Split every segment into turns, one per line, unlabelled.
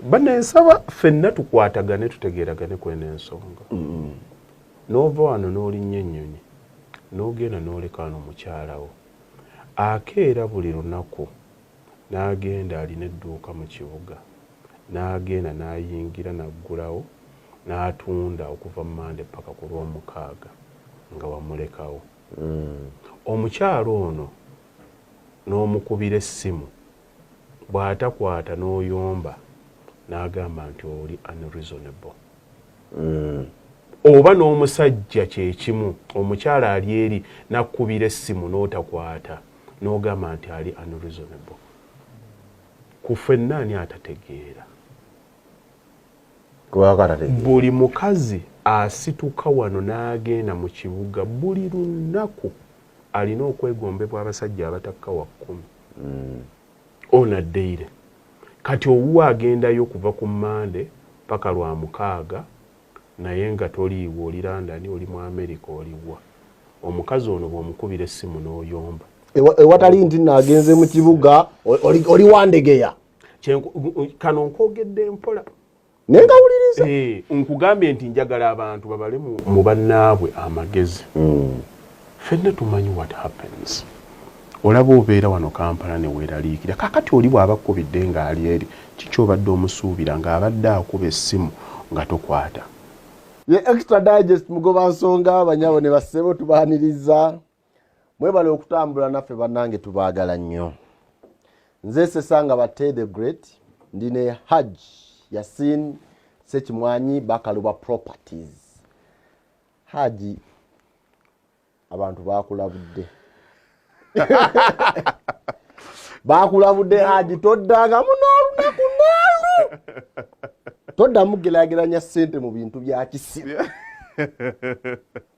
banensaba ffenna tukwatagane tutegeeragane kwena ensonga. N'ova wano n'olinnya ennyonyi n'ogenda n'oleka wano mukyalawo akeera buli lunaku n'agenda alina edduuka mu kibuga n'agenda n'ayingira n'aggulawo n'atunda okuva mu Mande paka ku Lwomukaaga nga wamulekawo. Omukyalo ono n'omukubira essimu bw'atakwata n'oyomba n'agamba nti oli unreasonable. Oba n'omusajja kye kimu omukyala ali eri n'akkubira essimu n'otakwata n'ogamba nti ali unreasonable. Ku ffenna ani atategeera? Buli mukazi asituka wano n'agenda mu kibuga buli lunaku alina okwegombebwa abasajja abatakka wa 10 onaddeire. Kati owuwo agendayo kuva ku Mande paka Lwamukaaga naye nga toliiwo, oli London, oli mu America, oliwa. Omukazi ono bw'omukubira essimu n'oyomba.
Ewatali nti nagenze mu kibuga oli wandegeya.
Kano nkogedde mpola.
Nengawuliriza.
Nkugambye nti njagala abantu babale mu bannaabwe amagezi. Ffenna tumanyi what happens. Olaba obeera wano Kampala ne weeraliikira. Kakati oli bw'abakubidde ng'ali eri kiki obadde omusuubira ng'abadde akuba essimu nga tokwata.
Ye Extra Digest mugoba nsonga abanyabo ne basebo tubaaniriza. Mwebale okutambula naffe bannange tubaagala nnyo. Nze Sesanga Bate the Great ndine Hajj Yasin Sekimwanyi Bakaluba Properties. Haji abantu bakulabudde. Bakulabudde Haji toddanga munoolunaku naalu. Todda mugelageranya ssente mu bintu bya kisiru.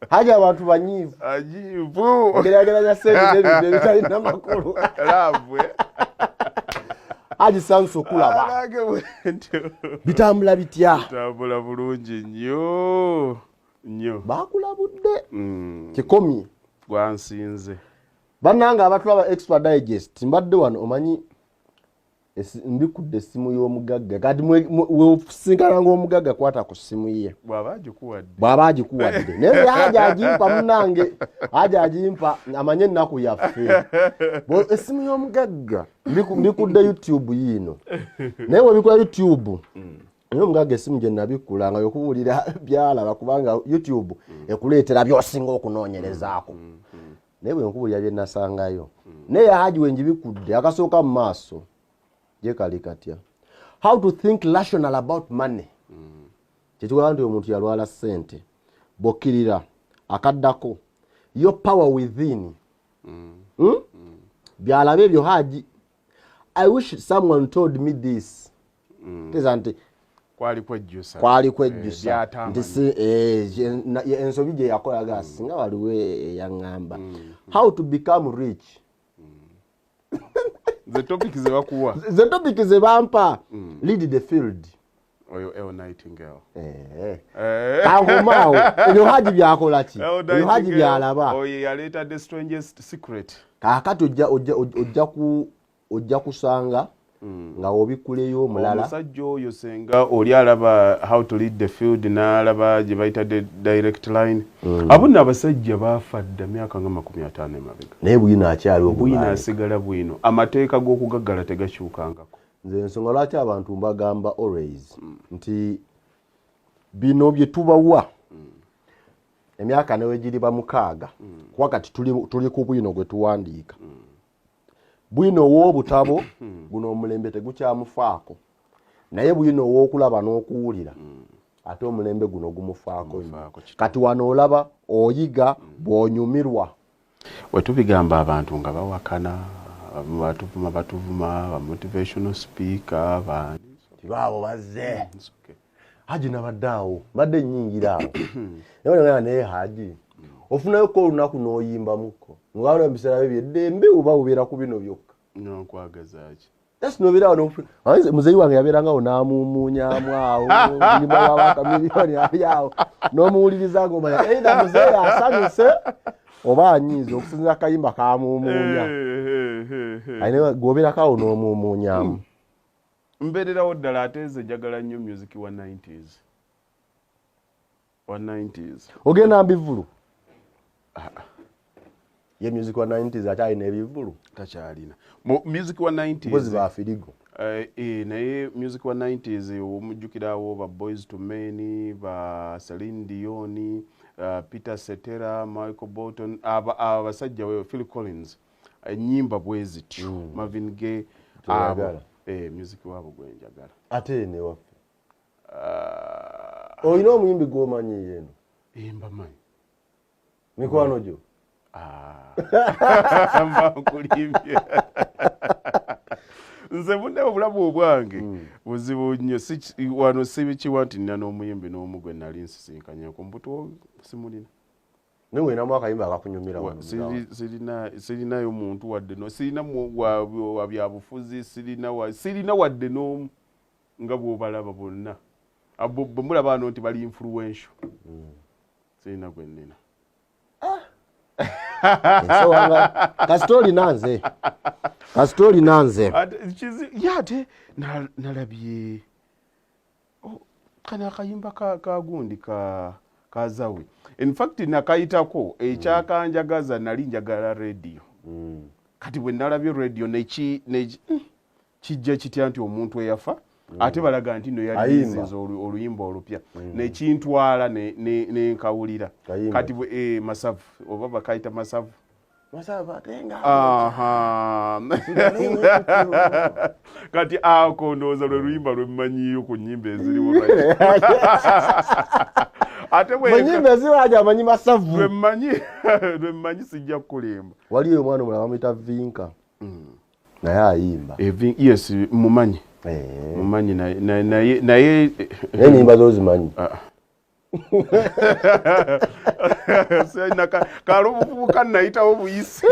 Haji abantu banyiivu.
Ajiivu.
Gelageranya ssente n'ebintu ebitalina makulu.
Labwe.
Haji Sanso kulaba. Bitambula bitya?
Bitambula bulungi nnyo. Nnyo.
Bakulabudde. Kikomi.
Gwansinze.
Bannanga abatulaba Extra Digest mbadde wano omanyi mbikudde essimu y'omugagga kati weosinkana ng'omugagga kwata ku ssimu ye bw'aba agikuwadde naye haja agimpa munnange haja agimpa amanye ennaku yaffe essimu y'omugagga mbikudde YouTube yiino naye webikula YouTube naye omugagga essimu gye nabikula nga yokubuulira byalaba kubanga YouTube ekuleetera by'osinga okunoonyerezaako naye bwe nkubuulira bye nasangayo naye haji wenjibikudde akasooka mu maaso je kali katya. How to think rational about money. Kyekigamba nti omuntu yalwala ssente bokkirira akaddako your power within. Byalabe ebyo Haji. I wish someone told me this. Teza nti
kwali kwejjusa
nti ensobi gye yakolaga singa waliwo eyaŋŋamba. How to become rich.
The topic ze bakuwa.
The topic ze bampa. Lead the field.
Oyo El Nightingale.
Kangomao. Ebyo Haji byakola ki? Ebyo Haji byalaba.
Oyo yaleeta the strangest secret.
Kakati ojja kusanga nga obikuleyo omulala.
Omusajja oyo senga oli alaba how to lead the field n'alaba gye bayita the direct line. Abonna abasajja baafa dda myaka nga 50 emabega.
Naye bwino akyaliwo
bwino asigala bwino. Amateeka g'okugaggala tegakyukangako.
Nze ensonga lwaki abantu mbagamba always nti bino bye tubawa emyaka newe giriba 6 wakati tuli ku bwino gwe tuwandiika. Bwino w'obutabo guno omulembe tegukyamufaako naye bwino w'okulaba n'okuwulira ate omulembe guno gumufaako kati wano olaba oyiga bw'onyumirwa.
Wetubigamba abantu nga bawakana batuvuma motivational speaker
tibaabo bazze Haji nabadde awo badde nnyingira awo naye Haji ofunayo ko olunaku n'oyimbamuko ngawona ebiseera bibye eddembe oba ubeera ku bino byokka
n'okwagazaaki
nobeera wano muzeyi wange yabeerangawo n'amuumuunyaamu awo ndima w'akamiliyoni ali awo n'omuwuliriza ng'omanya eitha muzeyi asanyuse oba anyiiza okusinziira akayimba kamuumuunya ayina gwobeerako awo n'omuumuunyaamu
mbeererawo ddala ate nze njagala nnyo music wa 90s. Wa 90s.
Ogenda mbivulu? Ye music wa 90s akyalina ebivulu?
Takyalina. Music wa 90s.
Mpozi baafirigo.
Naye music wa 90s omujjukirawo ba Boys to Men, ba Celine Dion, Peter Cetera, Michael Bolton, abasajja we Phil Collins. Ennyimba bwe zityo. Marvin Gaye. Music wabo gwe njagala.
Ate ne waffe. Oyina omuyimbi gw'omanyi yeno?
Mbamanyi.
Mikwano gyo?
Mba nkulimbye. Nze bunne obulamu obwange buzibu nnyo. Wano sibikiwa nti nina n'omuyimbi n'omu gwe nali nsisinkanyako mbuto simulina.
Newe na mwaka yimba akakunyumira
wa sirinayo muntu wadde no sirina wa byabufuzi sirina wadde n'omu nga bw'obalaba bonna abo mulaba bano nti bali influential sirina gwe nnina.
So kastori nanze
yate nalabye kana akayimba ka gundi kazawe. In fact nakayitako ekyakanjagaza nali njagala radio. Kati bwe nalabye radio kijja kitya nti omuntu eyafa ate balaga nti no yali oluyimba olupya nekintwala nenkawulira. Kati masavu oba bakayita masavu.
Masavu atenga.
Kati ako ndowooza lwe luyimba lwemmanyiyo ku nnyimba eziriwo. Ate bwe
nyimba ziwaja amanyi masavu.
Lwemmanyi sijja kukulimba.
Waliyo omwana omulala bamuyita Vinka. Naye ayimba.
Yes, mumanyi. Mumanyi naye
ennyimba zozimanyi.
Kalobuvubuka nayitawo buyisi.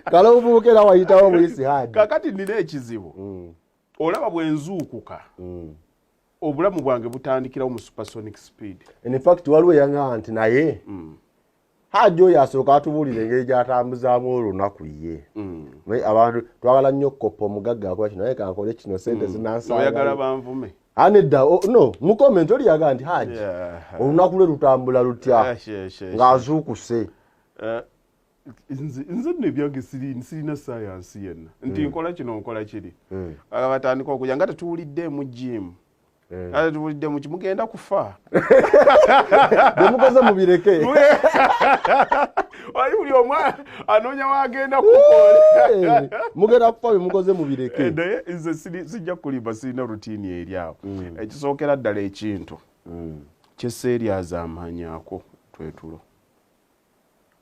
Kalobuvubuka era wayitawo buyisi hadi.
Kakati nina ekizibu. Olaba bwe nzuukuka. Obulamu bwange butandikirawo mu supersonic speed.
In fact waliwo yanga nti naye hajjo yasooka atubulire engeri gy'atambuzaamu olunaku ye. Abantu twagala nnyo koppa omugagga akola kino naye kankole kino sente zinansanga.
Oyagala banvume.
Anedda no mu comment oli yaga nti haji olunaku lwe lutambula lutya ng'azuukuse.
Nze nebyange sirina science yenna nti nkola kino nkola kiri. Batandika okujja nga tetuwulidde mu gym. Tuwulidde mu kimugenda kufa.
Bemukoze mubireke.
Wali buli omwana anoonya wagenda kukola.
Mugenda kufa bemukoze mubireke.
Naye nze sijja kulimba sirina rutiini eri awo. Ekisookera ddala ekintu kyesseeryaza amaanyaako twetulo.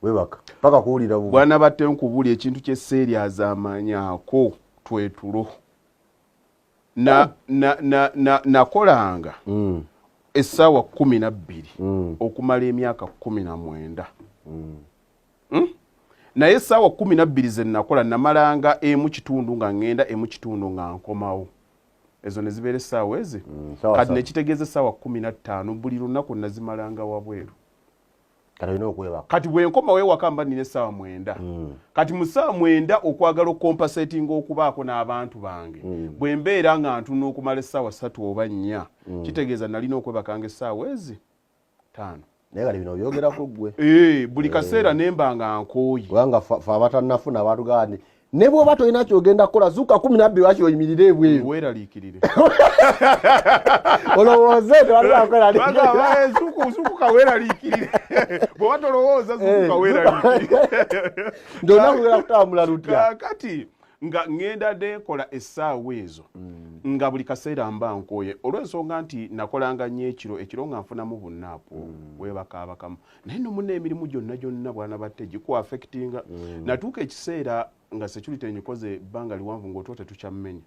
Webaka paka kuwulira bubu.
Bwana batte nkubuli ekintu kyesseeryaza amaanyaako twetulo. Nakolanga essaawa 12 okumala emyaka 19. Naye essaawa 12 ze nakola namalanga emu kitundu nga ngenda emu kitundu nga nkomawo. Ezo ne zibeera essaawa ezi. Kati nekitegeeza essaawa 15 buli lunaku nazimalanga wabweru. Kati bwe nkoma wewaka mba nina essaawa 9. Kati mu ssaawa 9 okwagala okompasetinga okubaako n'abantu bange. Bwe mbeera nga ntuna okumala essaawa 3 oba 4 kitegeeza nalina okwebakanga essaawa ezi 5.
Naye kati bino byogerako ggwe.
Buli kaseera nemba nga nkooyi.
Kubanga fe abatannafuna abatugamba nti ne bw'oba tolina kyogenda kukola zuuka 12 lwaki oyimirire ebweru.
Weeraliikirire.
Olowooze tewaliakola
zuukuka weeraliikirire. Bw'oba tolowooza zuukuka weeraliikirire.
Ndonna kugera kutambula lutya.
Kati nga ngenda nekola essaawa ezo nga buli kaseera mba nkooye olw'ensonga nti nakolanga nnyo ekiro nga nfunamu bunnaapu weebakaabakamu. Naye no munna emirimu gyonna bwana batte gikuaffectinga. Natuuka ekiseera nga security enyikoze ebbanga liwanvu ng'otwo tetukyamumenya.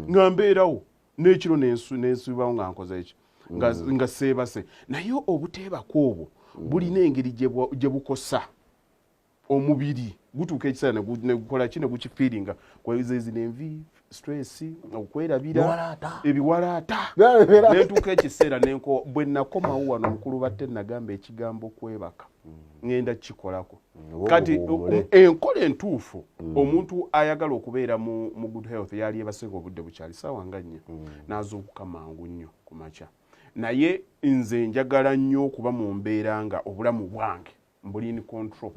Nga mbeerawo n'ekiro n'ensuubawo nga nkoze ekyo nga seebase. Naye obuteebako obwo bulina engeri gye bukosa omubiri. Gutuuka ekiseera ne gukola ki ne gukifiiringa kwezezi n'envi stress okwerabira
Ebiwalaata.
ebiwalaata
Beera.
nentuuka ekiseera nenko bwe nakomawo wano mukulu batte nagamba ekigambo kwebaka ngenda kikolako kati enkola entuufu omuntu ayagala okubeera mu good health yali ebasenga obudde bukyali ssaawa nga 4 n'azuukuka mangu nnyo ku makya naye nze njagala nnyo okuba mu mbeera nga obulamu bwange mbuli in control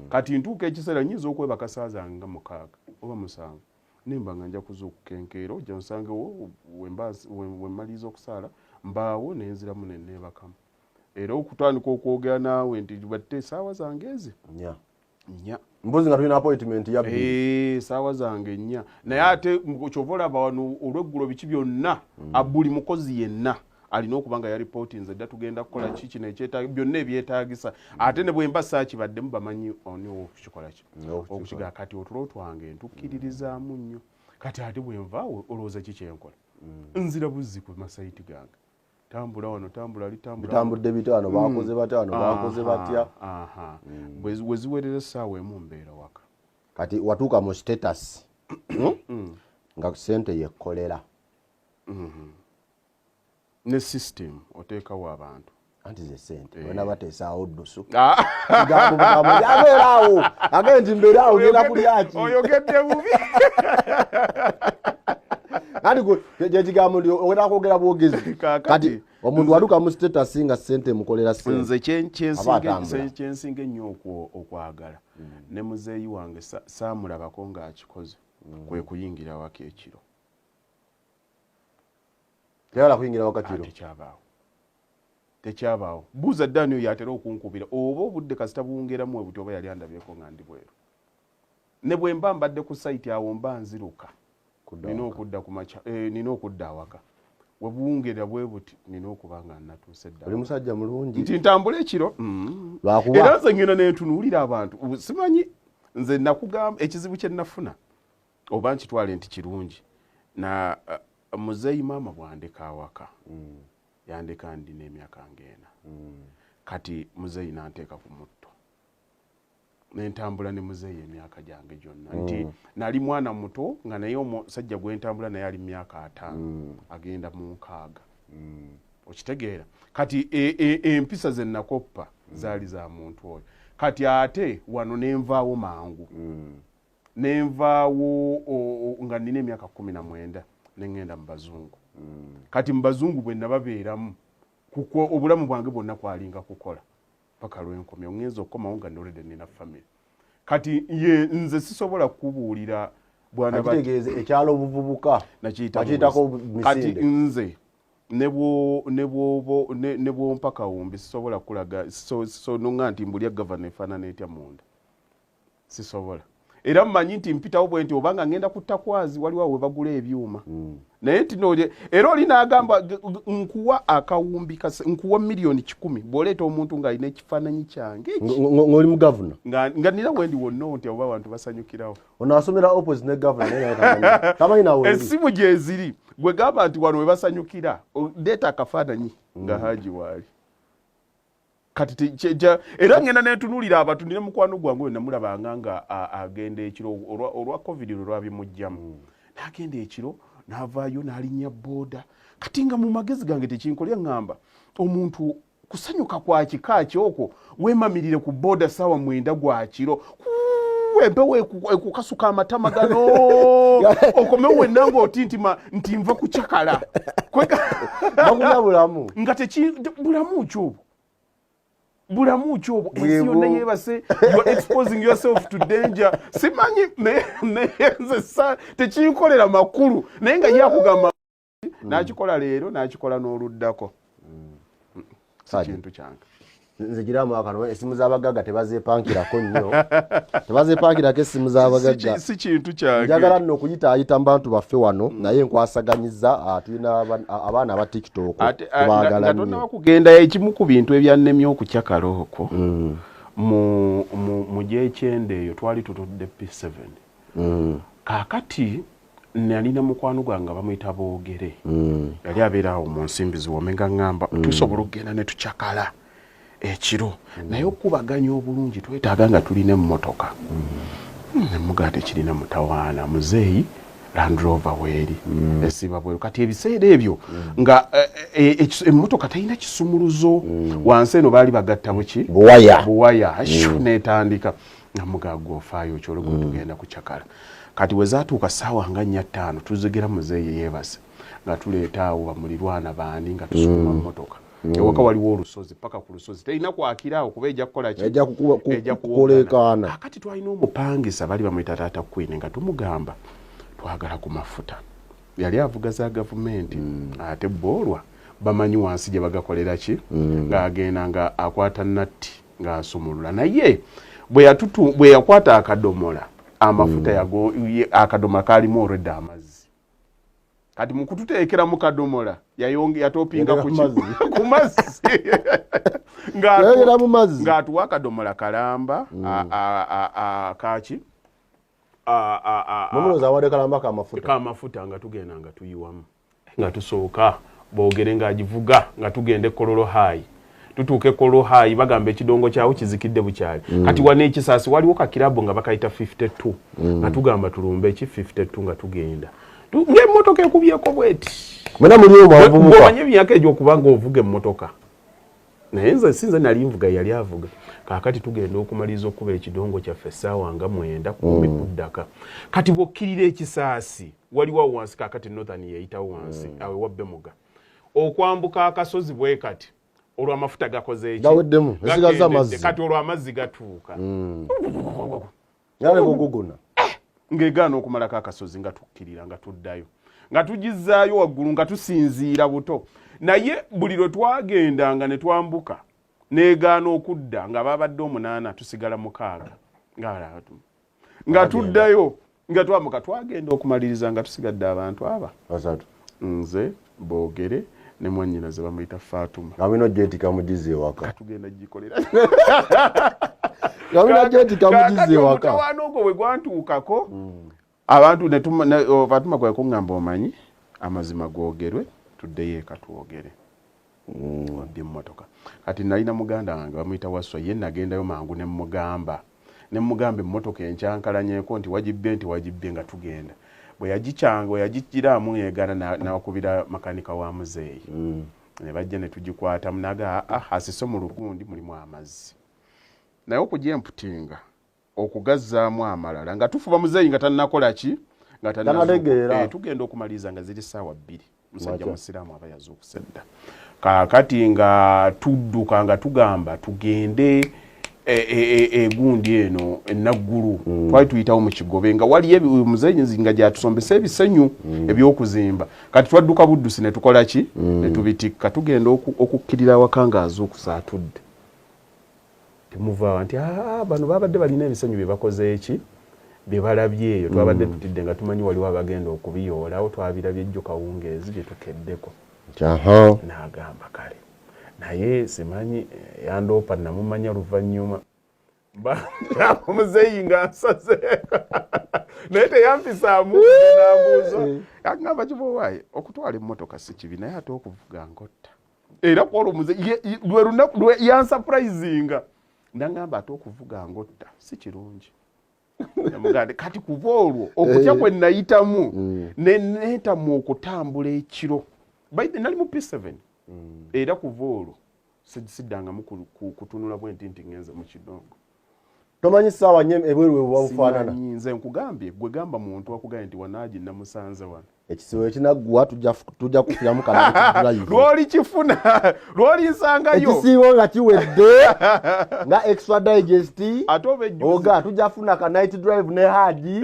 kati ntuuka ekiseera nnyinza okwebaka ssaawa zange nga 6 oba 7 nimba nga nja kuzuukuka enkeero ojja nsangewo we mmaliriza okusaala mbaawo nenziramu nenneebakamu era okutandika okwogera naawe nti batte essaawa zange ezi nnya
mbuzi nga tulina appointment ya bbiri
essaawa zange nnya naye ate kyova olaba wano olweggulo biki byonna buli mukozi yenna alina okuba nga yalipooti nze dda tugenda kukola ki kino byonna ebyetaagisa ate ne bwe mba saakibaddemu bamanyi oniwo okukikola ki okukigaa kati otulo twange ntukkiririzaamu nnyo kati ate bwe nvaawo olowooza ki kyenkola nzira buzzi ku masayiti gange tambula wano tambula
bitambudde bitaano bakoze bataano bakoze batya
bwe ziwerera essaawa emu mbeera waka
kati watuuka mu status nga ssente yekkolera
ne system oteekawo abantu
anti ze ssente wena bateesaawo ddusu abeeraawo agenti mbeeraawo genda kulyaki
oyogedde bubi
anti kyekigambo ndi owera kwogera bwogezi kati omuntu waluka mu status nga ssente mukolera ssente
nze kyensinga ennyo okwagala ne muzeeyi wange saamulabako ng'akikoze kwe kuyingira waka ekiro
teyala kuyingira waka kiro
tekyabaawo buuza ddaani oyo atera okunkubira oba obudde kasita buwungeramu we buti oba yali andabyeko nga ndi bweru ne bwe mba mbadde ku sayiti awo mba nziruka nina okudda ku makya nina okudda awaka we buwungerera bwe buti nina okuba nga natuuse dda
oli musajja mulungi
nti ntambula ekiro era nze ngenda nentunuulira abantu simanyi nze nakugamba ekizibu kye nnafuna oba nkitwale nti kirungi na muzeeyi maama bwandeka awaka yandeka ndina emyaka ng'ena kati muzeeyi nanteeka ku mutto nentambula ne muzeeyi emyaka gyange gyonna nti nali mwana muto nga naye omusajja gwentambula naye ali myaka 5 agenda mu 6 okitegeera kati empisa ze nakoppa zaali za muntu oyo kati ate wano nenvaawo mangu nenvaawo nga nina emyaka 19 nengenda mu bazungu kati mu bazungu bwe nababeeramu kuko obulamu bwange bwonna kwalinga kukola paka lwenkomye ongenza okukomawo nga ndolede nina family kati ye nze sisobola kubuulira bwana
bakitegeeze ekyalo obuvubuka bakiyitako misinde
kati nze ne bwompa kawumbi sisobola kulaga sononga nti mbulya gavana efaanana etya munda sisobola era mmanyi nti mpitawo bwe nti obanga ngenda kutakwazi waliwo we bagula ebyuma naye nti era oli n'agamba nkuwa akawumbi nkuwa miliyoni 10 bw'oleeta omuntu ng'alina ekifaananyi kyange
ng'oli mu gavuna
nga nira wendi wonna nti oba abantu basanyukirawo
ono asomera opposite ne gavuna naye tamanyi nawe
essimu gyeziri gwe gamba nti wano we basanyukira leeta akafaananyi nga Haji waali kati era ngenda netunuulira abantu nina mukwano gwange namulabanga nga agenda ekiro olwa covid lwabimujjamu n'agenda ekiro n'avaayo n'alinnya booda kati nga mu magezi gange tekinkolya ngamba omuntu kusanyuka kwa kika kyoko weemamirire ku booda ssaawa 9 gwa kiro empewo ekukasuka amatama gano okomewo wenna ng'oti nti nva kucakala
bulamu
nga bulamu kyobwo bulamu kyobwo ensi yonna yeebase you're exposing yourself to danger simanyi nze tekinkolera makulu naye nga yakugamba n'akikola leero n'akikola n'oluddako kintu kyange
nze giramu akano esimu z'abagagga tebazeepankirako nnyo tebazeepankirako esimu z'abagagga
si kintu kyange
njagala nno okuyitaayita mu bantu baffe wano naye nkwasaganyiza tulina abaana aba tiktok tubaagala nnyo
nga kugenda ekimu ku bintu ebyannemye okucyakala okwo mu gyekyenda eyo twali tutudde P7 kaakati nalina mukwano gwange bamuyita boogere yali abeera awo mu nsimbi ziwome nga ŋŋamba tusobola okugenda ne tucyakala ekiro naye okubaganya obulungi twetaaga nga tulina emmotoka emmuga tekirina mutawaana muzeeyi Land Rover weeri esiba bweru kati ebiseera ebyo nga emmotoka talina kisumuluzo wansi eno baali bagatta buki buwaya netandika nga mugagwa ofaayo okyologo tugenda kucakala kati we zaatuuka ssaawa nga 4:05 tuzigera muzeeyi yeebase nga tuleeta awo bamulirwana baani nga tusukuma mmotoka ewaka waliwo olusozi paka ku lusozi terina kwakiraawo kuba ejja kukola ki
ejja kukolekana
kati twalina omupangisa bali bamuyita taata Queen nga tumugamba twagala ku mafuta yali avuga za gavumenti ate boolwa bamanyi wansi gye bagakolera ki ng'agenda nga akwata natti ng'asumulula naye bwe yakwata akadomola amafuta akadomola kaalimu already amazzi kati mu kututeekera mu kadomola yatopinga ku mazzi ng'atuwa akadomola kalamba kaki
mumuloza awade kalamba
kamafuta nga tugenda nga tuyiwamu nga tusooka boogere ng'agivuga nga tugende Kololo High tutuuke Kololo High bagamba ekidongo kyawo kizikidde bukyali kati wane ekisaasi waliwo kakirabo nga bakayita 52 nga tugamba tulumbe eki 52 nga tugenda ng'emmotoka ekubyeko bweti omanye emyaka egyo okubanga ovuga emmotoka naye nze sinze nali nvuga yali avuga kaakati tugenda okumaliriza okuba ekidongo kyaffe essaawa nga 9 kuddaka kati bwokkirira ekisaasi waliwo wansi kaakati Northern yeyitawo wansi awe wabbe muga okwambuka akasozi bwe kati olwo amafuta gakoze eki
gaweddemu esigaza amazzi
kati olwo amazzi gatuuka
yale buguguna
ng'egaana okumalako akasozi nga tukkirira nga tuddayo nga tugizzaayo waggulu nga tusinziira buto naye buli lwe twagendanga ne twambuka n'egaana okudda nga babadde 8 tusigala 6 nga tuddayo nga twambuka twagenda okumaliriza nga tusigadde abantu aba
basatu
nze boogere ne mwannyinaze bamuyita Fatuma
kamino jeti kamugize ewaka
tugenda gikolera
kamino jeti kamugize ewaka
mutawaana ogwo bwe gwantuukako abantu Fatuma kwe kuŋŋamba omanyi amazima googerwe tuddeyo eka twogere wabbye emmotoka kati nalina muganda wange bamuyita Waswa ye nagendayo mangu ne mugamba emmotoka enkyankalanyeko nti wagibbye nga tugenda bwe yagikiraamu yeegana nawakubira makanika wa muzeeyi ne bajja ne tugikwatamu naga asise mu lugundi mulimu amazzi naye okugyemputinga okugazzaamu amalala nga tufuba muzeeyi nga tannakola ki nga
tanategeera
tugenda okumaliriza nga ziri ssaawa 2 musajja musiraamu aba yazuukuse dda kaakati nga tudduka nga tugamba tugende egundi eno enaggulu twali tuyitawo mu kigobe nga waliyo muzeeyi nga gyatusombesa ebisenyu ebyokuzimba kati twadduka buddusi ne tukola ki ne tubitikka tugenda okukkirira awaka ng'azuukusa atudde temuvaawa nti bano babadde balina ebisenyu bye bakoze eki bye balabye eyo twabadde tutidde nga tumanyi waliwo abagenda okubiyoolawo twabirabye ejjo kawungeezi bye tukeddeko n'agamba kale naye simanyi yandoopa namumanya luvannyuma omuzeeyi nga nsaze naye teyampisaamu nambuuzo agamba kibowaaye okutwala emmotoka si kibi naye ate okuvuga ngotta era kwolwo omuzeeyi lwe lunaku yansapurayizinga nagamba ate okuvuga ngotta si kirungi namugande kati kuva olwo okutya kwe nayitamu neetamu okutambula ekiro nali mu P7 era kuva olwo siddangamu kutunula bwenti nti ngenze mu kidongo
tomanyi ssaawa nnyo ebweru bwe bufaanana
nze nkugambye gwe gamba muntu akugambye nti wanaagi namusanze wano
ekisibo ekinaggwa tujja kufiramu kanaalive
lwoli kifuna lwoli nsangayo
ekisibo nga kiwedde nga extra digest oga tujja funa ka night drive ne haji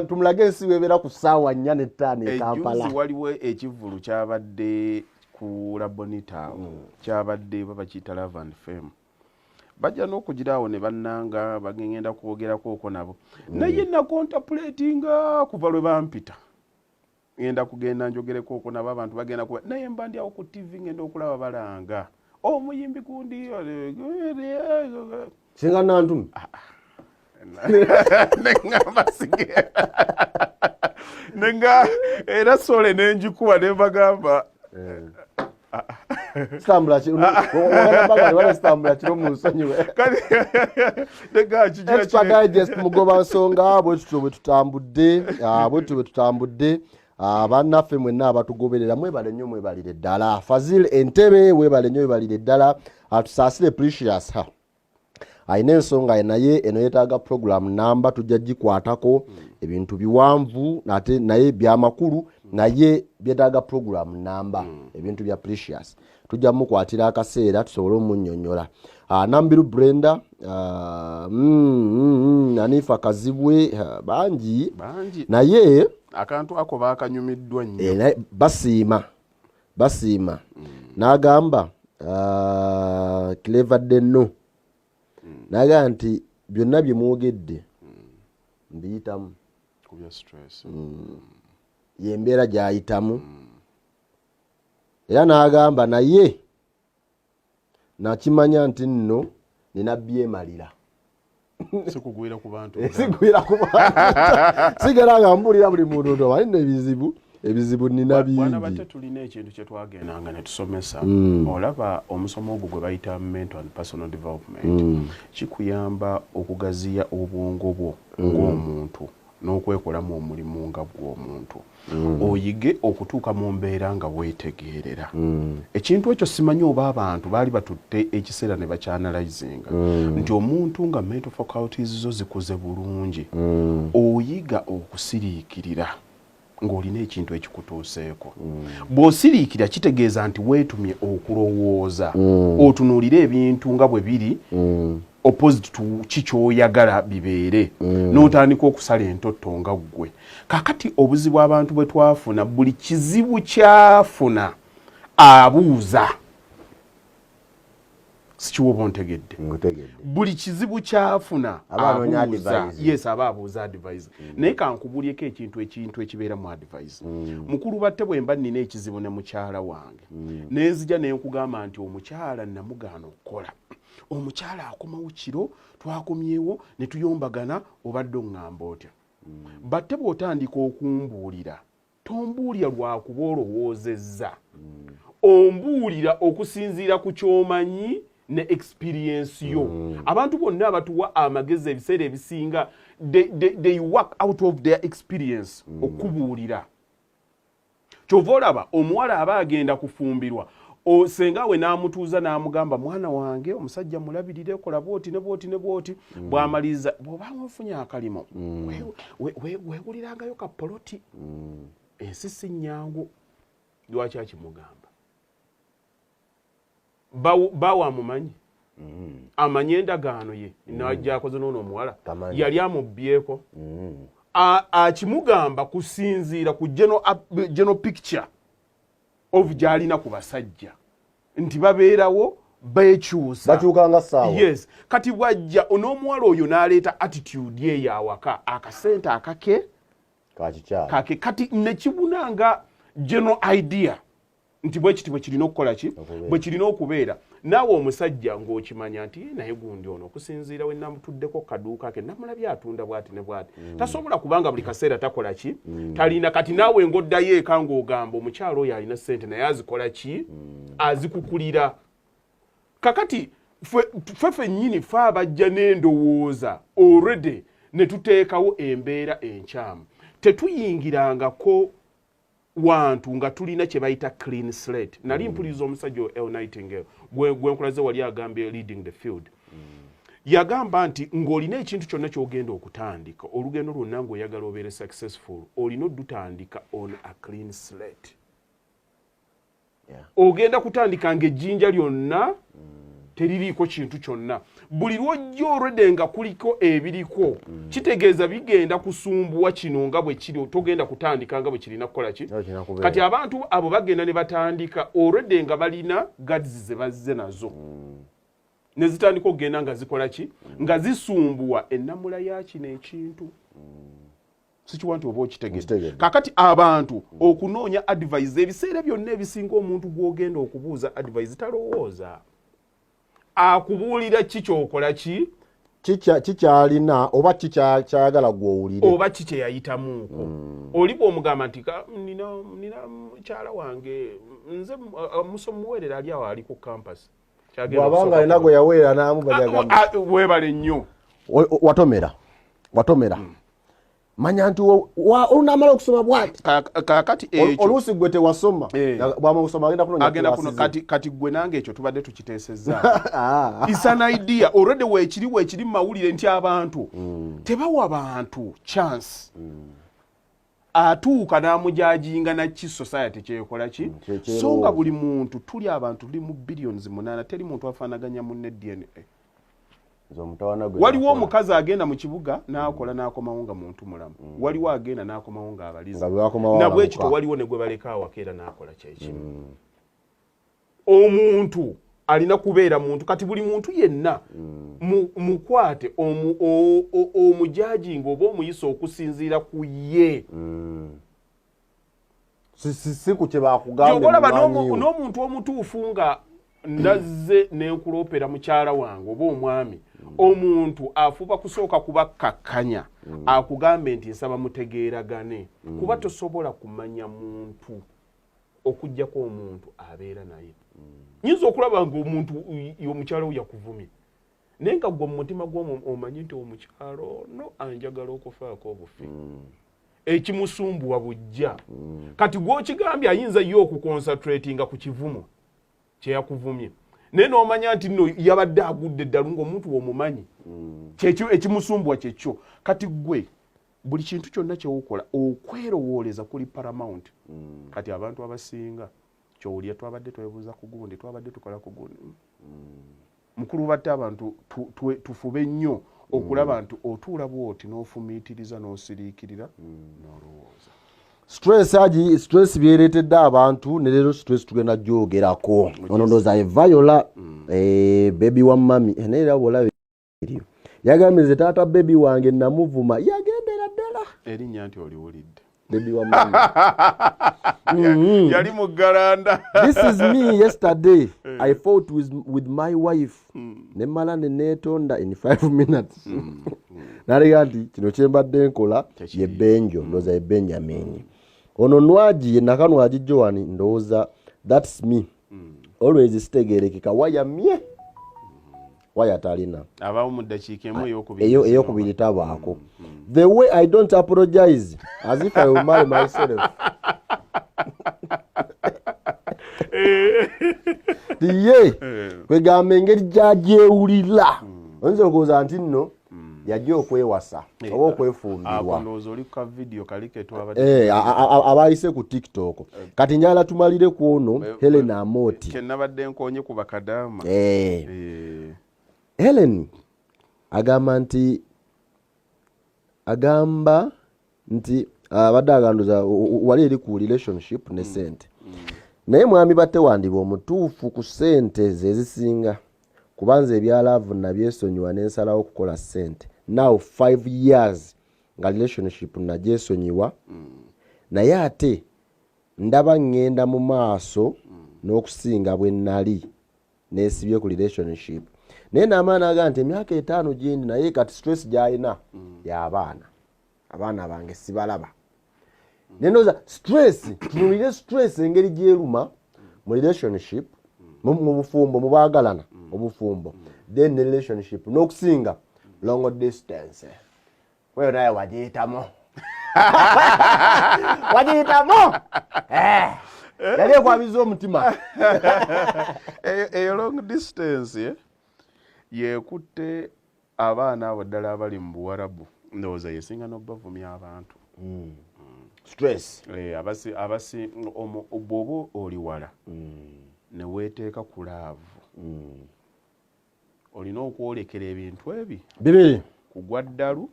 tumulage ensibo ebeera ku ssaawa 4:05 e Kampala
ejuzi waliwo ekivulu kyabadde ku Labonita kyabadde babakiyita Love and Fame bajja n'okugiraawo ne bannanga bagenda kwogerako okwo nabo naye nakontemplatinga kuva lwe bampita ngenda kugenda njogereko okwo nabo abantu bagenda kuba naye mba ndi awo ku TV ngenda okulaba balanga omuyimbi gundi
singa nantumi
nengamba sige nenga era sole nenjikuba ne bagamba
stambula wala stambula kiro mu nsonyiwe Extra Digest mugoba nsonga bwe tutambudde bannaffe mwenna abatugoberera mwebale nnyo mwebalire ddala Fazil Entebe webale nnyo webalire ddala atusaasire Precious ayina ensonga naye eno yeetaaga program namba tujja gikwatako ebintu biwanvu nate naye byamakulu naye byetaaga program namba ebintu bya Precious tujja mukwatira akaseera tusobole omunnyonnyola Nambiru Brenda Anifa Kazibwe bangi naye
akantu ako bakanyumiddwa nnyo
basiima n'agamba Clever Denno naga nti byonna bye mwogedde mbiyitamu
kubya stress
yembeera gyayitamu era n'agamba naye nakimanya nti nno nina byemalira
sikugwira ku bantu
sigera nga mbulira buli muntu ndo balina ebizibu nina bingi
bwana batte tulina ekintu kye twagendanga ne tusomesa olaba omusomo ogwo gwe bayita mental and personal development kikuyamba okugaziya obwongo bwo ng'omuntu n'okwekolamu omulimu nga gw'omuntu oyige okutuuka mu mbeera nga weetegeerera ekintu ekyo simanyi oba abantu baali batutte ekiseera ne bakyanalyzinga nti omuntu nga mental faculties zo zikuze bulungi oyiga okusiriikirira ng'olina ekintu ekikutuuseeko bw'osiriikira kitegeeza nti weetumye okulowooza otunuulira ebintu nga bwe biri opposite to kikyoyagala bibeere n'otandika okusala entotto nga ggwe kakati obuzibu abantu bwe twafuna buli kizibu kyafuna abuuza sikiwoba ontegedde buli kizibu kyafuna abuuza yes aba abuuza advice naye kankubulyeko ekintu ekibeera mu advice mukulu batte bwe mba nnina ekizibu ne mukyala wange nenzija ne nkugamba nti omukyala namugaana okukola omukyala akomawo kiro twakomyewo ne tuyombagana obadde oŋŋamba otya batte bw'otandika okumbuulira tombuulira lwakuba olowoozezza ombuulira okusinziira ku kyomanyi ne experience yo abantu bonna abatuwa amagezi ebiseera ebisinga they work out of their experience okubuulira kyova olaba omuwala aba agenda kufumbirwa senga we n'amutuuza n'amugamba mwana wange omusajja mulabirire kola bwoti ne bwoti ne bwoti bw'amaliriza bw'oba ofunye akalimo weewulirangayo kapoloti ensi si nnyangu lwaki akimugamba bawa amumanyi amanye endagaano ye najja akoze n'ono omuwala yali amubbyeko akimugamba kusinziira ku general picture of gyalina ku basajja nti babeerawo bekyusa
bakyukanga saawa
yes kati bwajja n'omuwala oyo n'aleeta attitude ye yawaka akasente akake kake kati nekibunanga general idea nti bwekiti bwe kirina okukola ki bwe kirina okubeera naawe omusajja ng'okimanya nti naye gundi ono okusinziira we namutuddeko kaduuka ke namulabye atunda bwati ne bwati tasobola kubanga buli kaseera takola ki talina kati naawe ng'oddayo eka ng'ogamba omukyalo oyo alina ssente naye azikola ki azikukulira kakati ffe nnyini fe abajja n'endowooza already ne tuteekawo embeera enkyamu tetuyingirangako wantu nga tulina kye bayita clean slate nali mpuliriza omusajja El Nightingale gwe nkulaze wali agambye leading the field yagamba nti ng'olina ekintu kyonna ky'ogenda okutandika olugendo lwonna ng'oyagala obeere successful olina oddutandika on a clean slate ogenda kutandika ng'ejjinja lyonna teririiko kintu kyonna buli lwojja olwedde nga kuliko ebiriko kitegeeza bigenda kusumbuwa kino nga bwe kiri togenda kutandika nga bwe kirina kukola ki kati abantu abo bagenda ne batandika olwedde nga balina gadizi ze bazze nazo ne zitandika okugenda nga zikola ki nga zisumbuwa ennamula ya kino ekintu sikiwa nti oba okitegeeza kakati abantu okunoonya advice ebiseera byonna ebisinga omuntu gw'ogenda okubuuza advice talowooza akubuulira ki kyokola ki
kikyalina oba kikyayagala gw'owulire
oba kikye yayitamuuko oli bw'omugamba nti nina mukyala wange nze musomuweerera ali awo ali ku campus
bw'abanga alina gwe yaweerera n'amubajagamba
weebale nnyo
watomera manya nti olunamala okusoma bwati
kakati ekyo
oluusi gwe tewasoma bwamusoma
agenda kuno kati gwe nange ekyo tubadde tukiteesezza is an idea already weekiri mawulire nti abantu tebawa bantu chance atuuka n'amujajinga naki society kyekola ki so nga buli muntu tuli abantu tuli mu billions 8 teri muntu afaanaganya munne DNA waliwo omukazi agenda mu kibuga n'akola n'akomawo nga muntu mulamu waliwo agenda n'akomawo nga abaliza nabwe ekito waliwo ne gwe baleka awakeera n'akola kyekimu omuntu alina kubeera muntu kati buli muntu yenna mukwate omujajinga oba omuyisa okusinziira ku ye
si ku kye bakugambye
n'omuntu omutuufu nga nazze n'enkuloopera mukyala wange oba omwami omuntu afuba kusooka kubakkakkanya akugambe nti nsaba mutegeeragane kuba tosobola kumanya muntu okuggyako omuntu abeera naye nyinza okulaba nga omuntu omukyalo yakuvumye naye nga gwe mu mutima gw'omwo omanyi nti omukyalo no anjagala okufaako obufi ekimusumbuwa bujja kati gw'okigambye ayinza ye okukonsatratinga ku kivumo kyeyakuvumye naye n'omanya nti nno yabadde agudde eddala ng'omuntu w'omumanyi kyekyo ekimusumbuwa kyekyo kati gwe buli kintu kyonna kyewokola okwerowooleza kuli paramount kati abantu abasinga kyowulya twabadde twebuuza ku gundi twabadde tukola ku gundi mukulu batte abantu tufube nnyo okulaba nti otuula bwoti n'ofumiitiriza n'osiriikirira n'olowooza
stress byereetedde abantu ne leero stress tugenda gyogerako ono ndooza Viola baby wa mami naye era bw'olaba eriyo yagambye nze taata baby wange namuvuma yagendera ddala
erinnya nti oliwulidde
baby wa mami
yali mu galanda
this is me yesterday I fought with my wife ne mala ne neetonda in 5 minutes nalega nti kino kyembadde nkola ye Benjo ndooza ye Benjamin ono Nwaji ye nakanwaji Joan ndooza that's me always sitegerekeka wayamye waya talina
abawo mu ddakiika emu
eyokubiri tabaako the way I don't apologize as if I will marry myself ye kwegamba engeri gy'agyewulira oyinza okwoza nti nno yajja okwewasa oba okwefumbirwa abayise ku TikTok kati njala tumalire ku ono Helen Amoti
kenabadde nkonye ku bakadama
Helen agamba nti abadde aganduza wali eri ku relationship ne sente naye mwami batte wandibwa omutuufu ku sente zezisinga kubanza ebyalaavu nabyesonyiwa n'ensalawo okukola sente now 5 years nga relationship nagyesonyiwa naye ate ndaba ngenda mu maaso n'okusinga bwe nnali neesibye ku relationship naye n'amaana aga nti emyaka 5 gyendi naye kati stress gy'alina y'abaana bange sibalaba nenoza stress tunulire stress engeri gyeruma mu relationship mu bufumbo mu baagalana obufumbo then the relationship n'okusinga long distance wewe naye wajiyitamo yali ekwabiza omutima
eyo long distance yekutte abaana abo ddala abali mu Buwarabu ndowooza yesinga n'obavumya abantu
stress
abasi bw'oba oli wala ne weeteeka ku laavu olina okwolekera ebintu ebi
bibiri
kugwa ddalu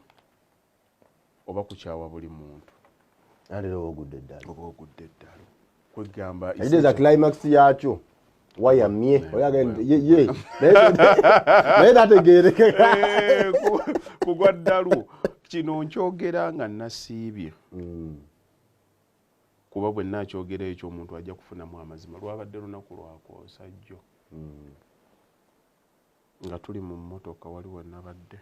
oba kukyawa buli muntu
alero ogudde
eddalu kwegamba
za climax yakyo wayamye oyagende naye tategeerekeka
kugwa ddalu kino nkyogera nga nasiibye kuba bwe nnakyogera ekyo omuntu ajja kufunamu amazima lwabadde lunaku lwakwosa jjo nga tuli mu mmotoka waliwo nabadde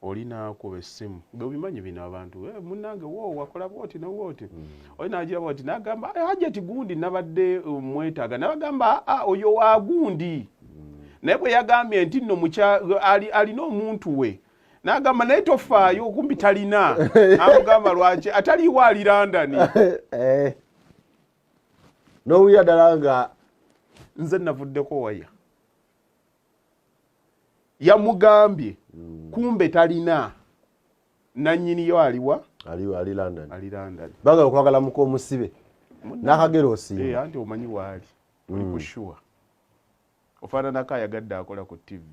olinakuba essimu bwebimanyi bino abantu munnange wo wakola bwoti nowoti olinagira bwoti nagamba Hajati gundi nabadde mwetaaga nabagamba oyo wa gundi naye bwe yagambye nti nno alina omuntu we nagamba naye tofaayo okumbi talina amugamba lwaki ataliiwo ali London
nowuya ddala nga
nze navuddeko waya yamugambye kumbe talina nannyiniyo aliwa
ali London
baga
okwagala muko omusibe nakagero osimba
anti omanyi waali oli kushuwa ofaananako ayagadde akola ku TV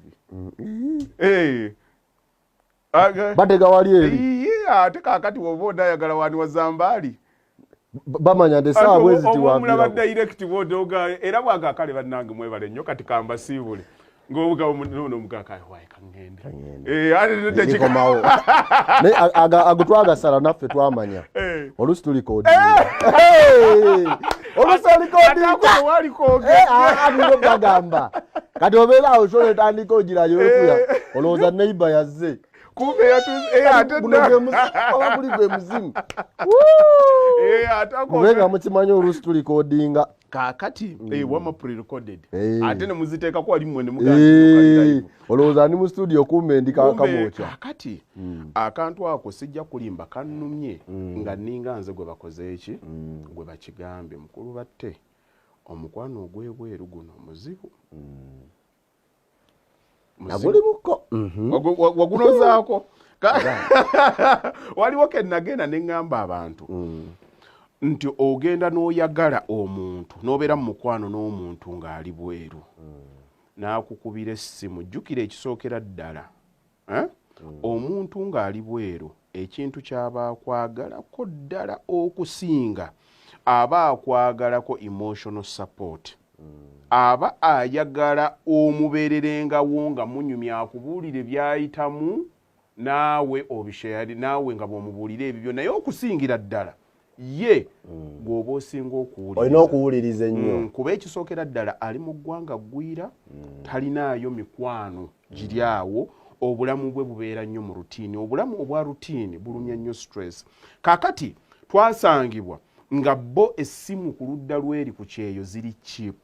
batega wali eri
ate kaakati woba onayagala wani wa Zambaali
bamanya nti essaawa bwezi
tiwamulaba direct bodoga era bwaga akale bannange mwebale nnyo kati kambasiibule ng'omugaka wayi kangende
tekikomawo agutwagasala naffe twamanya olusi tulikodinga olusi olikodinga bagamba kati obeera awo sole tandika ogirayo okuya olowooza neiba yazze guli gwe muzimu kubenga mukimanyi olusi tulikodinga
kakati wama pre-recorded ate ne muziteekako wali mmwe ne
olowooza ndi mu studio kumbe ndi kakamwoca
kakati akantu ako sijja kulimba kannumye nga nninga nze gwe bakoze eki gwe bakigambye mukulu batte omukwano ogw'ebweru guno muzibu
naguli muko
wagunozaako waliwo kenagenda ne ŋŋamba abantu nti ogenda n'oyagala omuntu n'obeera mu mukwano n'omuntu ng'ali bweru n'akukubira essimu jjukira ekisookera ddala omuntu ng'ali bweru ekintu ky'aba akwagalako ddala okusinga aba akwagalako emotional support aba ayagala omubeererengawo nga munyumya akubuulire byayitamu naawe obisheyali naawe nga bw'omubuulira ebibyo naye okusingira ddala ye gwoba osinga
olina okuwuliriza ennyo
kuba ekisookera ddala ali mu ggwanga ggwira talinaayo mikwano giri awo obulamu bwe bubeera nnyo mu rutiini obulamu obwa rutiini bulumya nnyo stress kaakati twasangibwa nga bo essimu ku ludda lweri ku kyeyo ziri cheap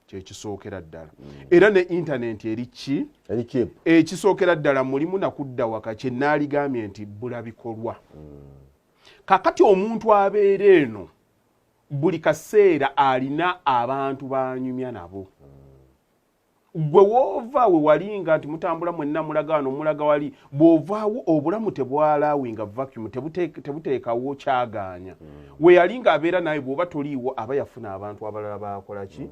kyekisookera ddala era ne intaneti eri cheap ekisookera ddala mulimu nakudda waka kye naaligambye nti bulabikolwa kakati omuntu abeera eno buli kaseera alina abantu banyumya nabo gwe woova we walinga nti mutambula mwenna mulagaano mulaga wali bw'ovaawo obulamu tebwalaawinga vacuum tebuteekawo kyagaanya we yalinga abeera naye bw'oba toliiwo aba yafuna abantu abalala bakola ki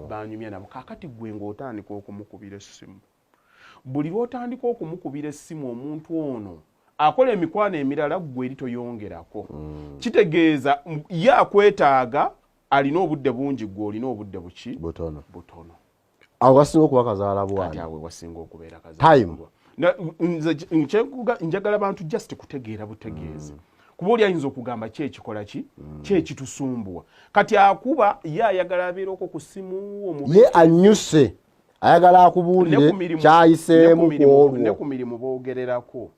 banyumya nabo kakati gwe ng'otandika okumukubira essimu buli lw'otandika okumukubira essimu omuntu ono akola emikwano emirala gwe eri toyongerako kitegeeza ye akwetaaga alina obudde bungi gwe olina obudde butono
awo wasinga okuba kazaala bwani
awe wasinga okubeera kazaala njagala bantu just kutegeera butegeezi kuba oli ayinza okugamba kyekikola kyekitusumbuwa kati akuba ye ayagala abeerako ku simu
ye anyuse ayagala akubuulire kyayiseemu kwolwo
ne ku mirimu boogererako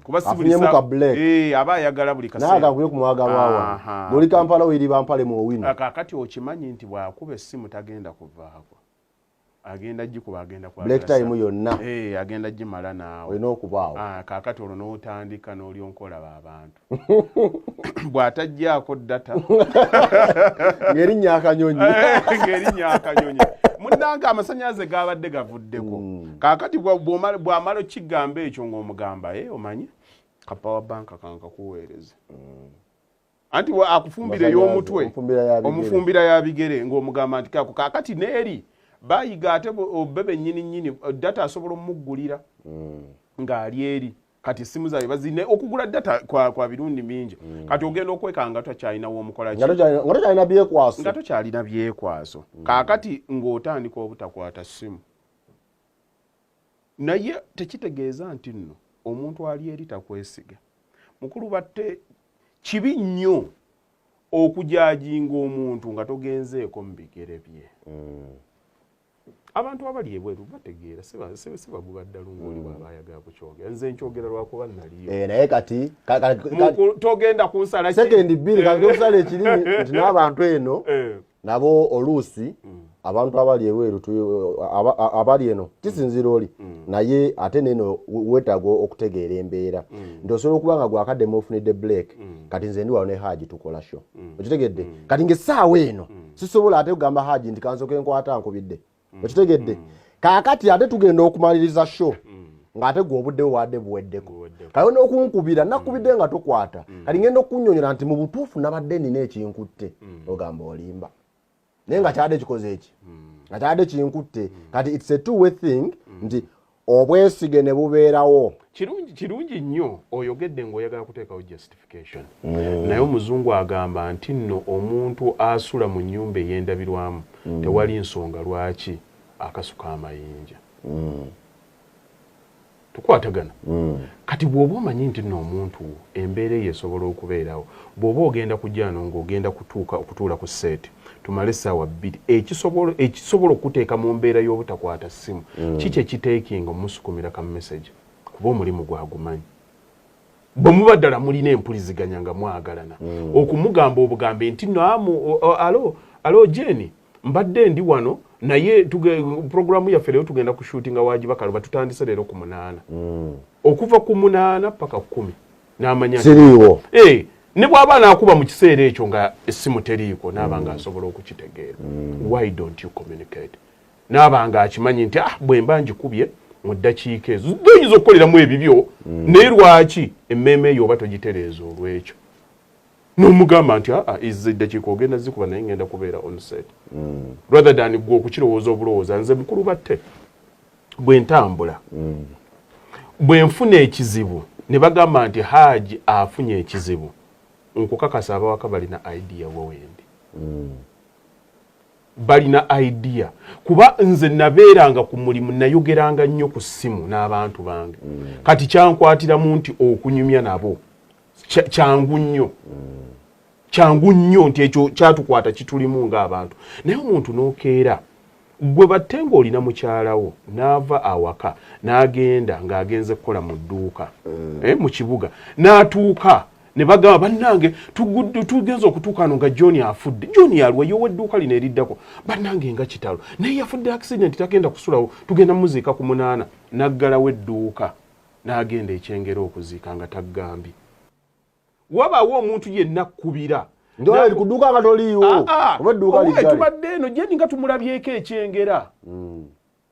kuba si
aba ayagala buli
kaseera nagakuye ku mwagalwa wange buli Kampala wiri bampale mu owino
kakati okimanyi nti bw'akuba essimu tagenda kuvaako agenda gikuba agenda kwa
black time yonna
agenda gimala naawe
olina okubaawo
kaakati olwo n'otandika n'olyonkola abantu bw'atajjaako data
ng'erinnya akanyonyi
munnange amasannyalaze gaabadde gavuddeko kaakati bw'amala okigamba ekyo ng'omugamba omanyi ka power bank kankakuweereze anti akufumbira ey'omutwe omufumbira yabigere ng'omugamba nti kako kaakati neeri bayiga ate obebe nnyini data asobola omuggulira ng'ali eri kati essimu zaabwe bazine okugula data kwa birundi mingi kati ogenda okwekanga tokyalinawo omukola nga tokyalina byekwaso kaakati ng'otandika obutakwata ssimu naye tekitegeeza nti nno omuntu ali eri takwesiga mukulu batte kibi nnyo okujajinga omuntu nga togenzeeko mu bigere bye abantu abali ebweru bategeera sibaguba ddala ng'oli bw'aba ayagala kukyogera nze nkyogera lwakuba naliyo
naye kati
togenda kunsala
sekendi bbiri kati okusala ekirimi nti n'abantu eno nabo oluusi abantu abali ebweru abali eno kisinzira oli naye ate neno weetaaga okutegeera embeera nti osobola okuba nga gwakaddemu ofunidde break kati nze ndi wano ne Haji tukola sho okitegedde kati ng'essaawa eno sisobola ate kugamba Haji nti kansoke nkwata nkubidde okitegedde kaakati ate tugenda okumaliriza sho ng'ate gwe obudde wadde buweddeko kale n'okunkubira nakubidde nga tokwata kati ngenda okunnyonnyola nti mu butuufu nabadde nina ekinkutte ogamba olimba naye nga kyadde kikoze eki nga kyadde kinkutte kati it's a two-way thing nti obwesige ne bubeerawo
kirungi nnyo oyogedde ng'oyagala kuteekawo justification naye omuzungu agamba nti nno omuntu asula mu nnyumba ey'endabirwamu tewali nsonga lwaki akasuka amayinja tukwatagana kati bw'oba omanyi nti nno omuntu embeera eyo esobola okubeerawo bw'oba ogenda kujja no ng'ogenda okutuula ku seeti tumale essaawa 2 ekisobola okuteeka mu mbeera y'obutakwata ssimu kiki ekiteekinga omusukumira ka message kuba omulimu gwagumanyi bwe muba ddala mulina empuliziganya nga mwagalana okumugamba obugambe nti no alo Jeni mbadde ndi wano naye programu yaffe leero tugenda kushutinga Wajibakalo batutandise leero ku 8 okuva ku 8 paka 10 n'amanya
siriiwo
ne bw'aba naakuba mu kiseera ekyo nga essimu teriiko n'abanga asobola okukitegeera why don't you communicate n'abanga akimanyi nti bwe mba ngikubye mu ddakiika ezo oyinza okukoleramu ebibyo naye lwaki emmeeme eyo oba togitereeza olw'ekyo n'omugamba nti izi ddakiika ogenda zikuba naye ngenda kubeera on set rather than gwe okukirowooza obulowooza nze mukulu batte bwe ntambula bwe nfuna ekizibu ne bagamba nti Haji afunye ekizibu nkukakasa abawaka balina idea wowendi balina idea kuba nze nabeeranga ku mulimu nayogeranga nnyo ku ssimu n'abantu bange kati kyankwatiramu nti okunyumya nabo kyangu nnyo nti ekyo kyatukwata kitulimu ng'abantu naye omuntu n'okeera gwe batte ng'olina mukyalawo n'ava awaka n'agenda ng'agenze kukola mu dduuka mu kibuga n'atuuka ne bagamba bannange tugenza okutuuka ano nga John afudde John yalwa yowe edduuka lino eriddako bannange nga kitalo naye yafudde accident tagenda kusulawo tugenda muziika ku 8 naggalawo edduuka n'agenda ekyengera okuziika nga taggambye wabaawo omuntu yenna kkubira
ndoali kuduka nga toliiwo oba edduuka ligale
tubadde eno Jeni nga tumulabyeko ekyengera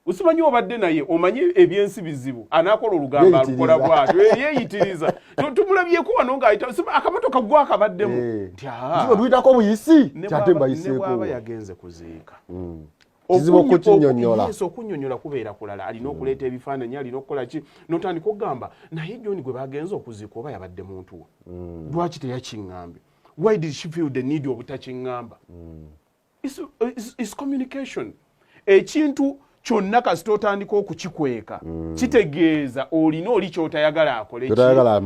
usimanyi obadde naye omanyi ebyensi bizibu anaakola olugamba alukola bwatyo yeeyitiriza tumulabyeko wano ng'ayita akamotoka gwe akabaddemu
nti tuyitako buyisi kyate mbayiseeko
ne bw'aba yagenze kuziika
kizibu okukinnyonnyola
okunnyonnyola kubeera kulala alina okuleeta ebifaananyi alina okukola ki n'otandika okugamba naye John gwe bagenza okuziika oba yabadde muntu we lwaki teyakiŋŋambye why did she feel the need obutakiŋŋamba is communication ekintu kyonna kasita otandika okukikweka kitegeeza olina oli kyotayagala akole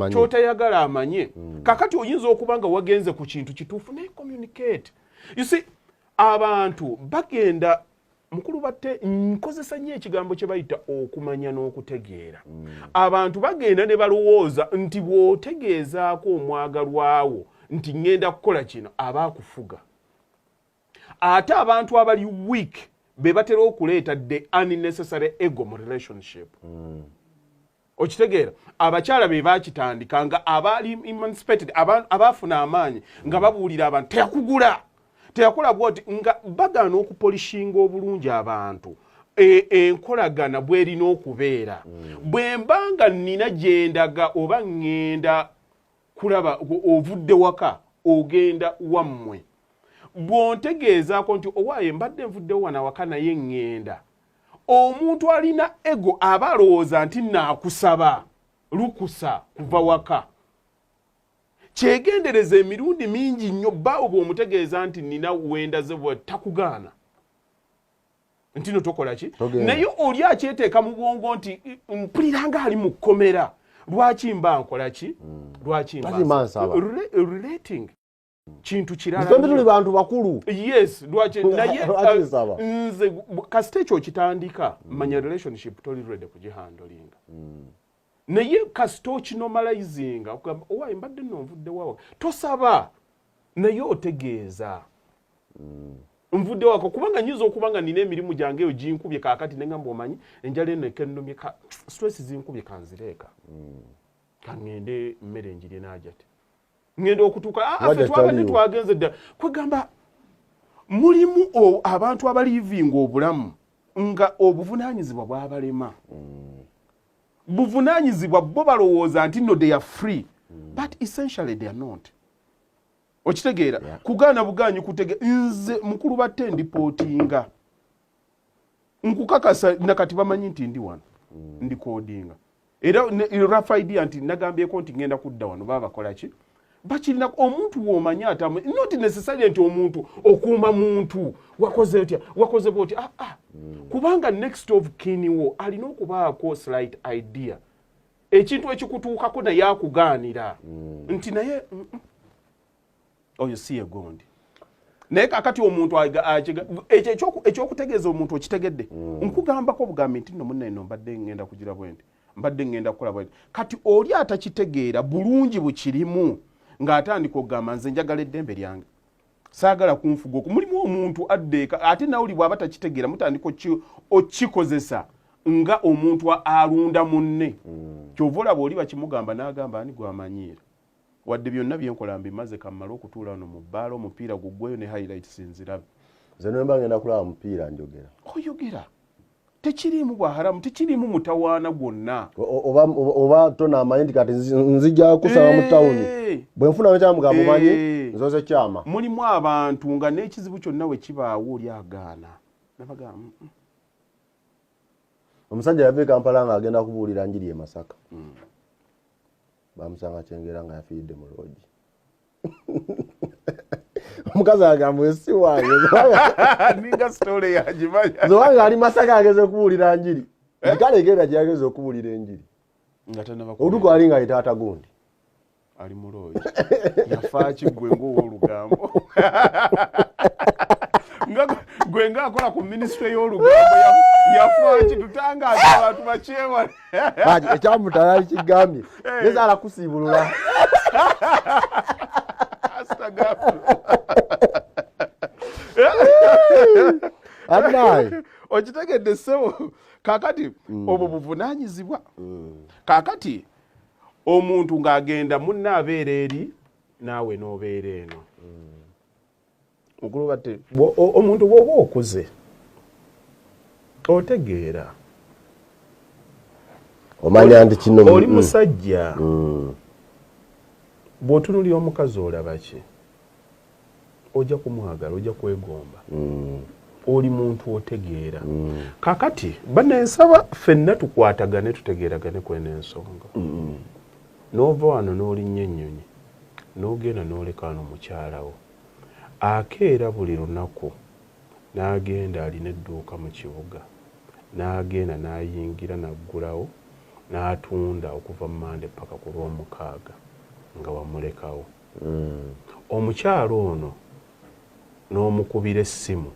kyotayagala amanye kakati oyinza okuba nga wagenze ku kintu kituufu naye communicate you see abantu bagenda mukulu batte nkozesa nnyo ekigambo kye bayita okumanya n'okutegeera abantu bagenda ne balowooza nti bw'otegeezaako omwagalwawo nti ngenda kukola kino aba akufuga ate abantu abali weak be batera okuleeta the unnecessary ego mu relationship okitegeera abakyala be bakitandika nga abaali emancipated abaafuna amaanyi nga babuulira abantu teyakola bwoti nga bagaana okupolishinga obulungi abantu enkolagana bwerina okubeera bwe mbanga nina gyendaga oba ŋŋenda kulaba ovudde waka ogenda wammwe bw'ontegeezaako nti owaaye mbadde nvuddewo wana waka naye ŋŋenda omuntu alina ego aba alowooza nti naakusaba lukusa kuva waka kyegendereza emirundi mingi nnyo baawo bw'omutegeeza nti nina wendaze bwe takugaana nti no tokola ki naye oli akyeteeka mu bwongo nti mpuliranga ali mu kkomera lwaki mba nkola ki lwaki mba relating kintu kirala
Nsombi tuli bantu bakulu.
Yes, lwaki naye nze kasite ekyo kitandika manya relationship toli ready kugihandolinga. Naye kasite okinomalizing okugamba owaye mbadde nonvudde wawa tosaba naye otegeeza. Nvudde wako kubanga nyizo okubanga nina emirimu gyange eyo ginkubye kaakati nengamba omanyi enjala eno ekennomye stress zinkubye kanzireeka. Kangende mmere enjiri najate. Ngende okutuuka afe twabadde twagenze dda kwegamba mulimu abantu abalivinga obulamu nga obuvunaanyizibwa bwabalema. Buvunaanyizibwa bo balowooza nti no they are free but essentially they are not. Okitegeera kugaana bugaanyi nze mukulu batte ndipootinga nkukakasa nakati bamanyi nti ndi wano ndi kodinga era rough idea nti nagambyeko nti ngenda kudda wano baba bakola ki bakirina omuntu w'omanya atamu not necessarily nti omuntu okuuma muntu wakoze boti kubanga next of kin wo alina okubaako slight idea ekintu ekikutuukako naye akugaanira nti naye oyo si yegondi naye kakati omuntu ekyokutegeeza omuntu okitegedde nkugambako obugambi nti nno munne eno mbadde ngenda kugira bwendi mbadde ngenda kukola bwendi kati oli atakitegeera bulungi bukirimu ng'atandika okugamba nze njagala eddembe lyange saagala kunfuga oku mulimu omuntu addeeka ate nawuli bw'aba takitegeera mutandika okikozesa nga omuntu alunda munne kyova olaba oli bakimugamba n'agamba ani gwamanyiira wadde byonna byenkola mbimaze kammala okutuula wano mu bbaala omupiira guggweyo ne highlights nzirabe
nze nemba ngenda kulaba mupiira njogera
oyogera tekirimu bwaharamu tekirimu mutawaana gwonna
oba tonamanyi nti kati nzija kusaba mu tawuni bwe nfuna ekyamugamba omanyi nzoze kyama
mulimu abantu nga n'ekizibu kyonna we kibaawo oli agaana nabagamba
omusajja yava e Kampala nga agenda kubuulira njiri e Masaka bamusanga Kyengera nga yafiiridde mu loogi omukazi agamba esi wange
ninga story yagimanya
zowanga ali Masaka ageze kubuulira njiri kale genda gyageze okubuulira enjiri oluku ali nga yitaata gundi
ali mu loogi yafaaki gwe ng'owolugambo gwe ng'akola ku minisitule y'olugambo yafaaki tutangaza abantu bakyewale
ekyamutala kigambye nezaala kusiibulula
okitegedde ssebo kaakati obwo buvunaanyizibwa kaakati omuntu ng'agenda munne abeera eri naawe n'obeera eno omuntu bw'oba okuze otegeera
omanya nti kino
oli musajja bw'otunulira omukazi olaba ki ojja kumwagala ojja kwegomba oli muntu otegeera kakati banensaba ffenna tukwatagane tutegeeragane kwena ensonga n'ova wano n'olinnya ennyonyi n'ogenda n'oleka wano mukyalawo akeera buli lunaku n'agenda alina edduuka mu kibuga n'agenda n'ayingira n'aggulawo n'atunda okuva mu Mande paka ku Lwomukaaga nga wamulekawo omukyalo ono n'omukubira essimu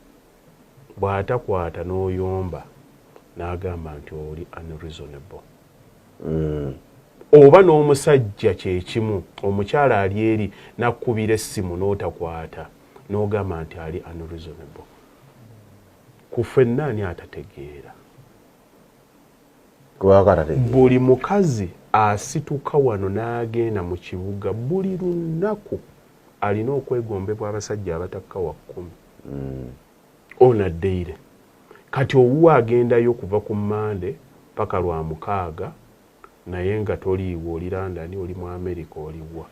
bw'atakwata n'oyomba n'agamba nti oli unreasonable oba n'omusajja kyekimu omukyala ali eri n'akkubira essimu n'otakwata n'ogamba nti ali unreasonable ku ffenna ani atategeera buli mukazi asituka wano n'agenda mu kibuga buli lunaku alina okwegombebwa abasajja abatakka wa 10 onaddeire kati owuwa agendayo kuva ku Mande paka Lwamukaaga naye nga toliiwe oli London oli mu America oliwa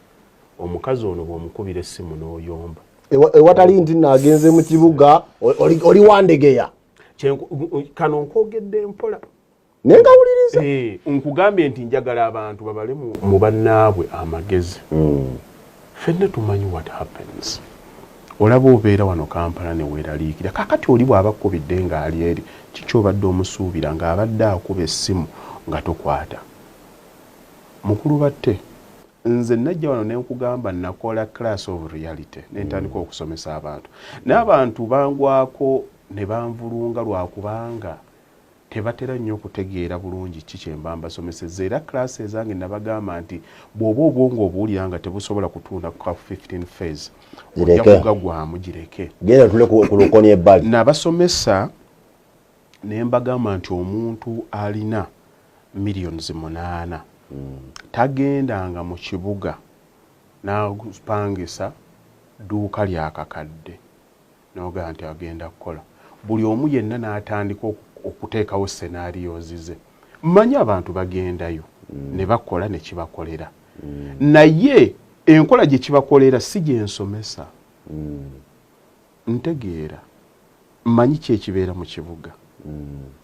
omukazi ono bw'omukubira essimu n'oyomba
ewatali nti nagenze mu kibuga oli wandegeya
kano nkogedde mpola
nengawuliriza
nkugambye nti njagala abantu babale mu bannaabwe amagezi ffenna tumanyi what happens olaba obeera wano Kampala ne weeraliikira kakati oli bw'aba akkubidde ng'ali eri kiki obadde omusuubira ng'abadde akuba essimu nga tokwata mukulu batte nze najja wano ne nkugamba nakola class of reality n'entandika okusomesa abantu n'abantu bangwako ne banvulunga lwakubanga tebatera nnyo okutegeera bulungi kiki emba mbasomesezza era class ezange nabagamba nti bw'oba obwongo obuwulira nga tebusobola kutuunda ku 15 phase ojja kugagwamu gireke
genda tule ku lukoni ebbali
n'abasomesa ne mbagamba nti omuntu alina millions 8 tagendanga mu kibuga n'apangisa dduuka lyakakadde n'ogamba nti agenda kukola buli omu yenna n'atandika okuteekawo scenarios ze mmanyi abantu bagendayo ne bakola ne kibakolera naye enkola gye kibakolera si gye nsomesa ntegeera mmanyi ki ekibeera mu kibuga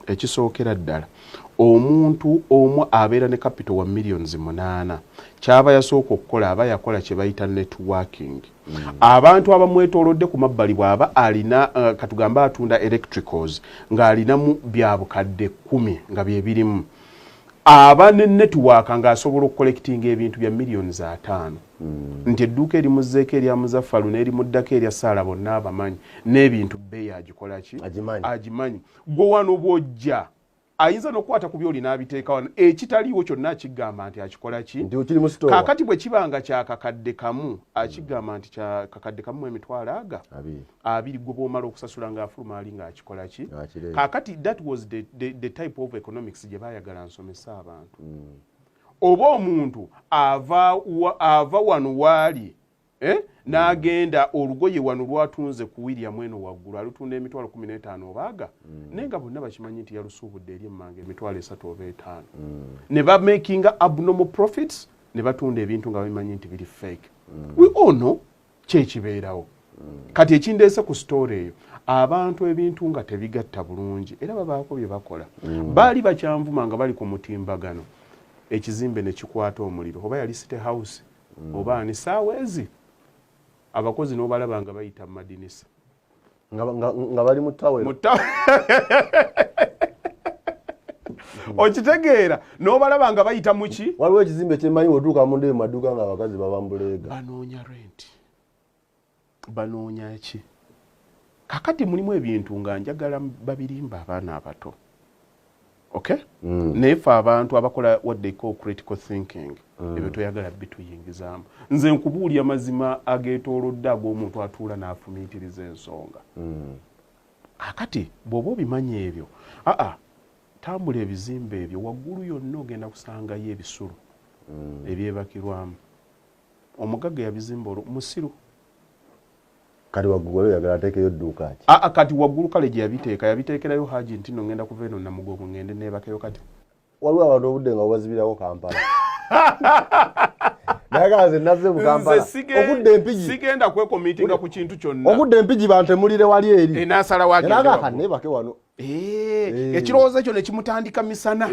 ekisookera ddala omuntu omu abeera ne capital wa millions 8 kyaba yasooka okukola aba yakola kye bayita networking abantu abamwetoolodde ku mabbali bw'aba alina katugamba atunda electricals ng'alinamu bya bukadde 10 nga bye birimu aba ne network ng'asobola okukollectinga ebintu bya millions 5 nti edduuka eri muzzeeko erya Muzaffalu n'eri muddako erya Saala bonna abamanyi n'ebintu bbeeyi agikola ki agimanyi gwe wano bw'ojja ayinza n'okukwata ku byoli n'abiteeka wano ekitaliiwo kyonna akigamba nti akikola ki kaakati bwe kibanga kyakakadde kamu akigamba nti kyakakadde kamu emitwalo aga 2 gwe bw'omala okusasula ng'afuluma ali ng'akikola ki kaakati that was the type of economics gye baayagala nsomesa abantu oba omuntu ava wano waali n'agenda olugoye wano lwatunze ku William eno waggulu alutunda emitwalo 15 obaaga naye nga bonna bakimanyi nti yalusuubudde eri emmanga emitwalo 3 oba 5 ne bamakinga abnormal profits ne batunda ebintu nga babimanyi nti biri fake we all know kyekibeerawo kati ekindeese ku story eyo abantu ebintu nga tebigatta bulungi era babaako bye bakola baali bakyanvuma nga bali ku mutimbagano ekizimbe ne kikwata omuliro oba yali City House oba ni Saawezi abakozi n'obalaba nga bayita mu madinisa
nga bali mu tawe
okitegeera n'obalaba nga bayita mu ki
waliwo ekizimbe kyemmanyi wetuuka mu ndeyo maduuka nga abakazi babambuleega
banoonya rent banoonya ki kakati mulimu ebintu nga njagala babirimba abaana abato okay nefe abantu abakola what they call critical thinking ebyo toyagala bituyingizaamu nze nkubuulya mazima ageetoolodde ag'omuntu atuula n'afumiitiriza ensonga kakati bw'oba obimanyi ebyo tambula ebizimbe ebyo waggulu yonna ogenda kusangayo ebisulu ebyebakirwamu omugagga yabizimba musiru
kati waggulu yagala ateekeyo dduuka ki
kati waggulu kale gye yabiteekerayo Haji nti no ngenda kuva eno Namugongo ngende neebakeyo kati
waliwo abantu obudde nga obazibirako Kampala nagaze nazze mu Kampala okudde empigi
sigenda kwekomitinga ku kintu kyonna
okudde empigi bantemulire wali eri
enasala wagenda
neebake wano
ekirowoozo ekyo ne kimutandika misana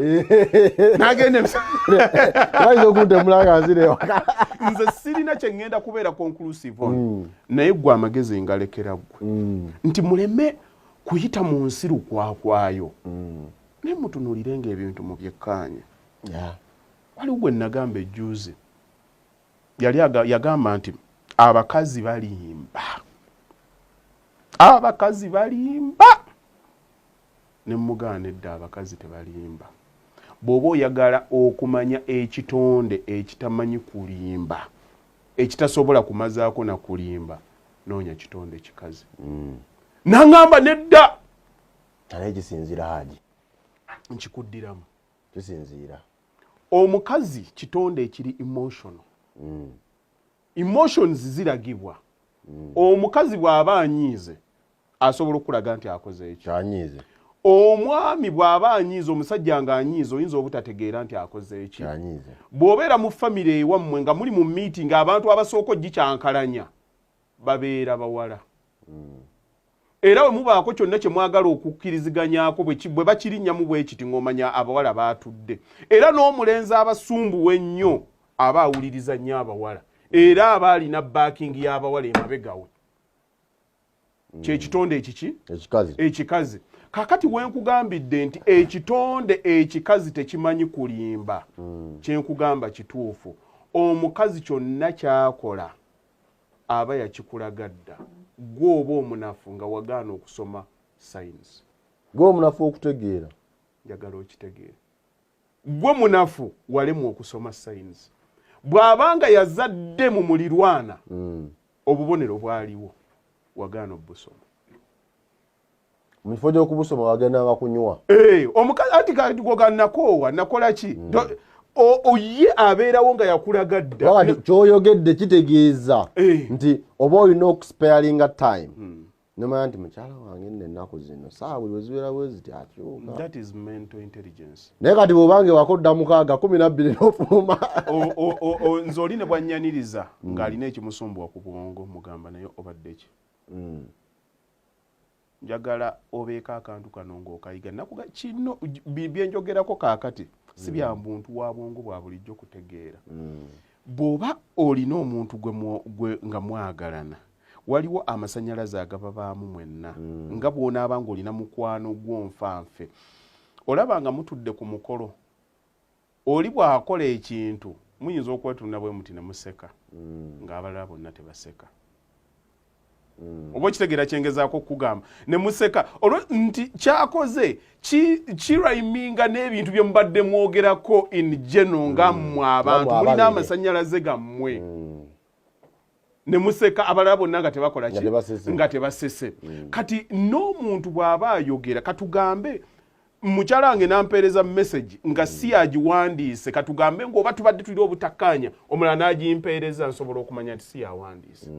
n'agenda
ayinza okuntemula nga nzire ewaka
nze sirina kye ŋŋenda kubeera conclusive ono naye ggwe amagezi ngalekera ggwe nti muleme kuyita mu nsi lukwakwayo naye mutunuulirenga ebintu mu byekkaanya waliwo gwe nagamba ejjuuzi yali yagamba nti abakazi balimba ne mugaana edda abakazi tebalimba bw'oba oyagala okumanya ekitonde ekitamanyi kulimba ekitasobola kumazaako na kulimba noonya kitonde kikazi nangamba nedda
naye kisinzira Haji
nkikuddiramu
kisinzira
omukazi kitonde ekiri emotional emotions ziragibwa omukazi bw'aba anyiize asobola okulaga nti akoze ekyo
anyiize
omwami bw'aba anyiize omusajja nga anyiize oyinza obutategeera nti akoze eki bw'obeera mu famire ewammwe nga muli mu meeting abantu abasooka ogikyankalanya babeera bawala era bwe mubaako kyonna kye mwagala okukkiriziganyaako bwe bakirinnyamu bwe kiti ng'omanya abawala baatudde era n'omulenzi abasumbuwa ennyo aba awuliriza nnyo abawala era aba alina backing y'abawala emabegawe kyekitonde ekiki ekikazi kakati wenkugambidde nti ekitonde ekikazi tekimanyi kulimba kyenkugamba kituufu omukazi kyonna kyakola aba yakikulagadda gwe oba omunafu nga wagaana okusoma science.
Gwe omunafu okutegeera.
Njagala okitegeera. Gwe munafu walemwa okusoma science. Bw'abanga yazadde mu mulirwana obubonero bwaliwo wagaana obusoma.
Mu kifo gy'okubusoma wagendanga kunywa.
Omukazi ati kati gwoganakoowa nakola ki? Oye abeerawo nga yakulagadda.
Ky'oyogedde kitegeeza nti oba olina okusparinga time. Nomanya nti mukyala wange n'ennaku zino saawa bwe zibeera bwe ziti akyuka.
That is mental intelligence.
Naye kati bw'obange wakodda mukaaga 12 n'ofuluma.
Nze oli ne bwannyaniriza ng'alina ekimusumbuwa ku bwongo mugamba naye obadde ki? Njagala obeeko akantu kano ng'okayiga. Nakuga kino byenjogerako kaakati si bya muntu wa bwongo bwa bulijjo kutegeera. Bw'oba olina omuntu gwe nga mwagalana waliwo amasannyalaze agababaamu mwenna nga bw'onaaba ng'olina mukwano gw'onfanfe olaba nga mutudde ku mukolo oli bw'akola ekintu muyinza okwetunda bwe muti ne museka ng'abalala bonna tebaseka. Oba kitegeera kyengezaako okugamba ne museka olwo nti kyakoze kiraiminga n'ebintu bye mubadde mwogerako in general nga mmwe abantu mulina amasannyalaze gammwe. Ne museka abalala bonna nga tebakola ki nga tebasese. Kati n'omuntu bw'aba ayogera katugambe mukyala wange nampeereza message nga si agiwandiise katugambe ng'oba tubadde tulina obutakkaanya omulala n'agimpeereza nsobola okumanya nti si yawandiise.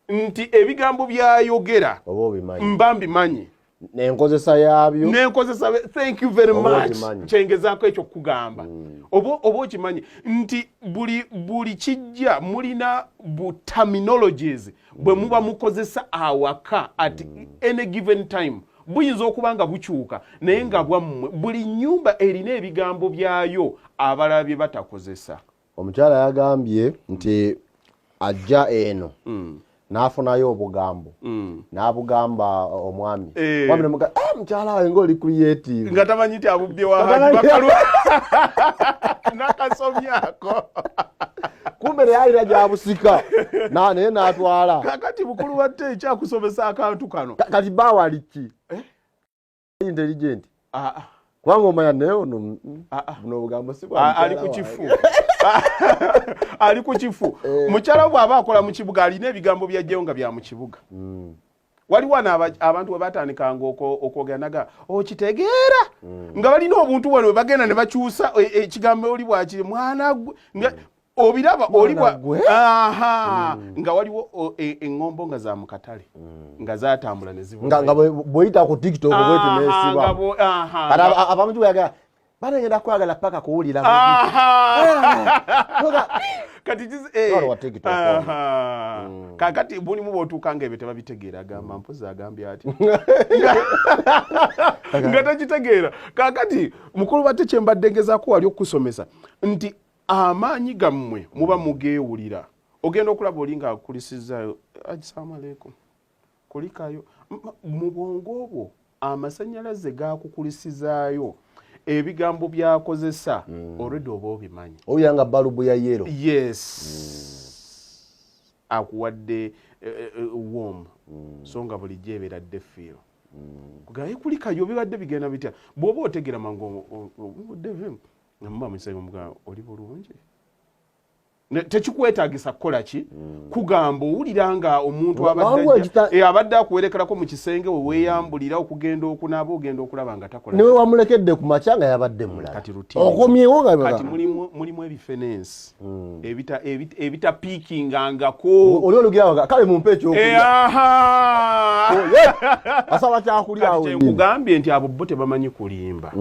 Nti ebigambo byayogera mba mbimanyi
n'enkozesa yaabyo
n'enkozesa thank you very much kyengezaako ekyo kugamba oba okimanyi nti buli kijja mulina bu terminologies bwe muba mukozesa awaka at any given time buyinza okuba nga bukyuka naye nga bwammwe buli nnyumba erina ebigambo byayo abalala bye batakozesa.
Omukyala yagambye nti ajja eno n'afunayo obugambo n'abugamba omwami mwami nemuga mukyala wange ng'oli creative
nga tamanyi nti abubbye wahaji bakalwa nakasomyako
kumbe neyalira gyabusika naye n'atwala.
Kakati bukulu batte ekyakusomesa akantu kano
kati bawaliki intelligent kubanga omanya naye ono buno obugambo si
ali ku kifu ali ku kifu. Mukyala bw'aba akola mu kibuga alina ebigambo byajjayo nga bya mu kibuga. Waliwo abantu we batandikanga okwogera naga okitegeera nga balina obuntu wano we bagenda ne bakyusa ekigambo oli bwakiri mwana obiraba oli nga waliwo eŋŋombo nga za mu katale nga zatambula ne zivuga
nga bw'oyita ku TikTok bw'eti n'esiba kati abamu kiwagala banagenda kwagala paka kuwulira
kati kakati bulimu bw'otuuka nga ebyo tebabitegeera agamba mpozi agambye ati nga takitegeera. Kakati mukulu batte kye mbadde ngezaako wali okusomesa nti amaanyi gammwe muba mugeewulira ogenda okulaba oli nga akulisizaayo assalamu alaikum kulikayo mu bwongo obwo amasannyalaze gakukulisizaayo ebigambo byakozesa already oba obimanyi.
Oyanga balubu ya yero.
Yes. Akuwadde warm. So nga bulijjo ebeeradde feel. Kugaye kulikayo bibadde bigenda bitya. Bw'oba otegera mangu obudde namba musayo muga oli bulungi. Tekikwetaagisa kukola ki kugamba owulira nga omuntu abadde akuwerekerako mu kisenge we weeyambulira okugenda okunaaba ogenda okulaba nga takola
niwe wamulekedde ku makya nga yabadde mulala okomyewo nga
kati mulimu ebifenensi ebitapiikingangako
oli olugira kale mumpe ekyokulya asaba kyakulya awo
nkugambye nti abo bo tebamanyi kulimba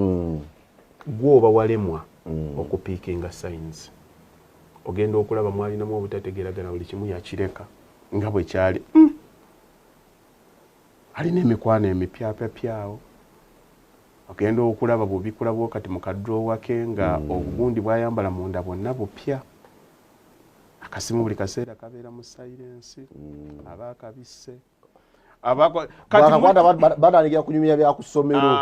gwoba walemwa okupiikinga sayinsi ogenda okulaba mwalinamu obutategeeragana buli kimu yakireka nga bwe kyali alina emikwano emipyapyapyawo ogenda okulaba bw'obikulabwo kati mu kadroowa ke nga obugundi bwayambala munda bwonna bupya akasimu buli kaseera kabeera mu sayirensi aba akabisse
batandikira kunyumya bya kusomero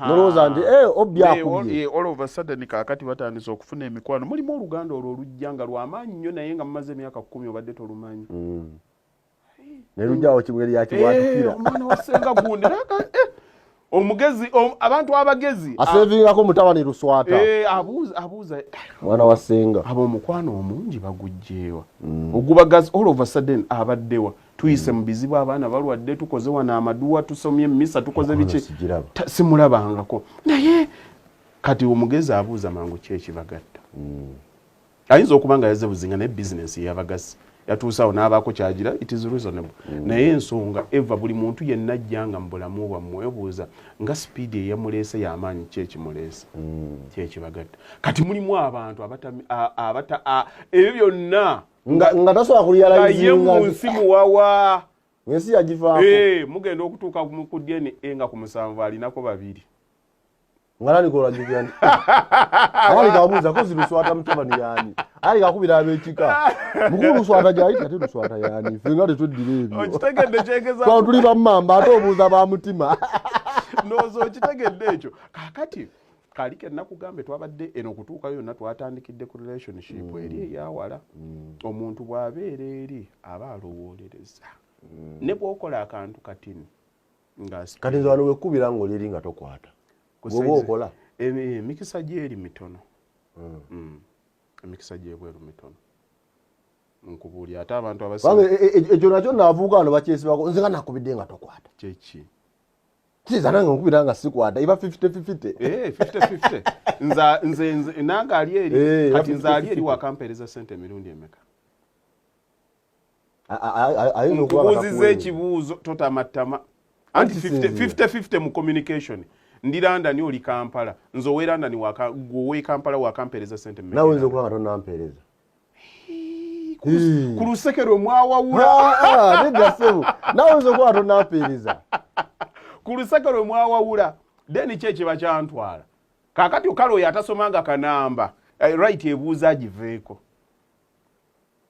nolowooza nti obyakubye
all of a sudden kaakati batandise okufuna emikwano mulimu oluganda olwo olujja nga lwamaanyi nnyo naye nga mumaze emyaka 10 obadde tolumanyi
ne lujjawo kibweri yakibwatukira
omwana wasenga gundi omugezi abantu abagezi
asevingako mutabani Luswata
abuuza
mwana wasenga
ab'omukwano omungi bagujjeewa ogubagazi all of a sudden abaddewa tuyise mu bizibu abaana balwadde tukoze wano amaduwa tusomye emisa tukoze biki simulabangako naye kati omugezi abuuza mangu kyekibagatta ayinza okuba nga yazze buzinga naye bizinesi yabagazi yatuusaawo n'abaako kyagira it is reasonable naye ensonga eva buli muntu yenna ajjanga mu bulamu bwamwebuuza nga sipiidi eyamuleese y'amaanyi kyekimuleese kyekibagatta kati mulimu abantu ebyo byonna
nga tasobola kulyalaye
mu nsi muwawa
ensi yagivaako
mugenda okutuuka ku DNA nga ku 7 alinako 2
ngalanikola gigandi ali kabuuza ko Luswata mutabani yani ali kakubira abekika mukulu Luswata gyayita ate Luswata yani fenga tetuddira ebyo
okitegedde kyegeza
kwa tuli bamamba ate obuuza ba mutima
nozo okitegedde ekyo kakati kalike nakugambe twabadde eno kutuuka yonna twatandikidde ku relationship eri eyawala omuntu bw'abeera eri aba alowoolereza ne bw'okola akantu katini
kati nze wano wekubira ng'olyeri nga tokwata goba okola
emikisa gyeri mitono emikisa gyebweru mitono nkubuulya ate abantu
ekyo nakyo naavuuka wano bakyesibako nze nga nakubidde nga tokwata
kyeki
kiza nange nkubira nga sikwata iba 50-50
nze nange ali eri kati nze ali eri wakampeereza sente emirundi emeka nkubuuziza ekibuuzo totamattama anti 50-50 mu communication ndi London oli Kampala nzo we London gwe Kampala wakampeereza sente mmeka
nawe nzo kwa tonampeereza
ku lusekero mwawawula
nega sebu nawe nzo kwa tonampeereza
ku lusekero mwawawula then kyeki bakyantwala kakati okalo oyo atasomanga kanamba right ebuuza agiveeko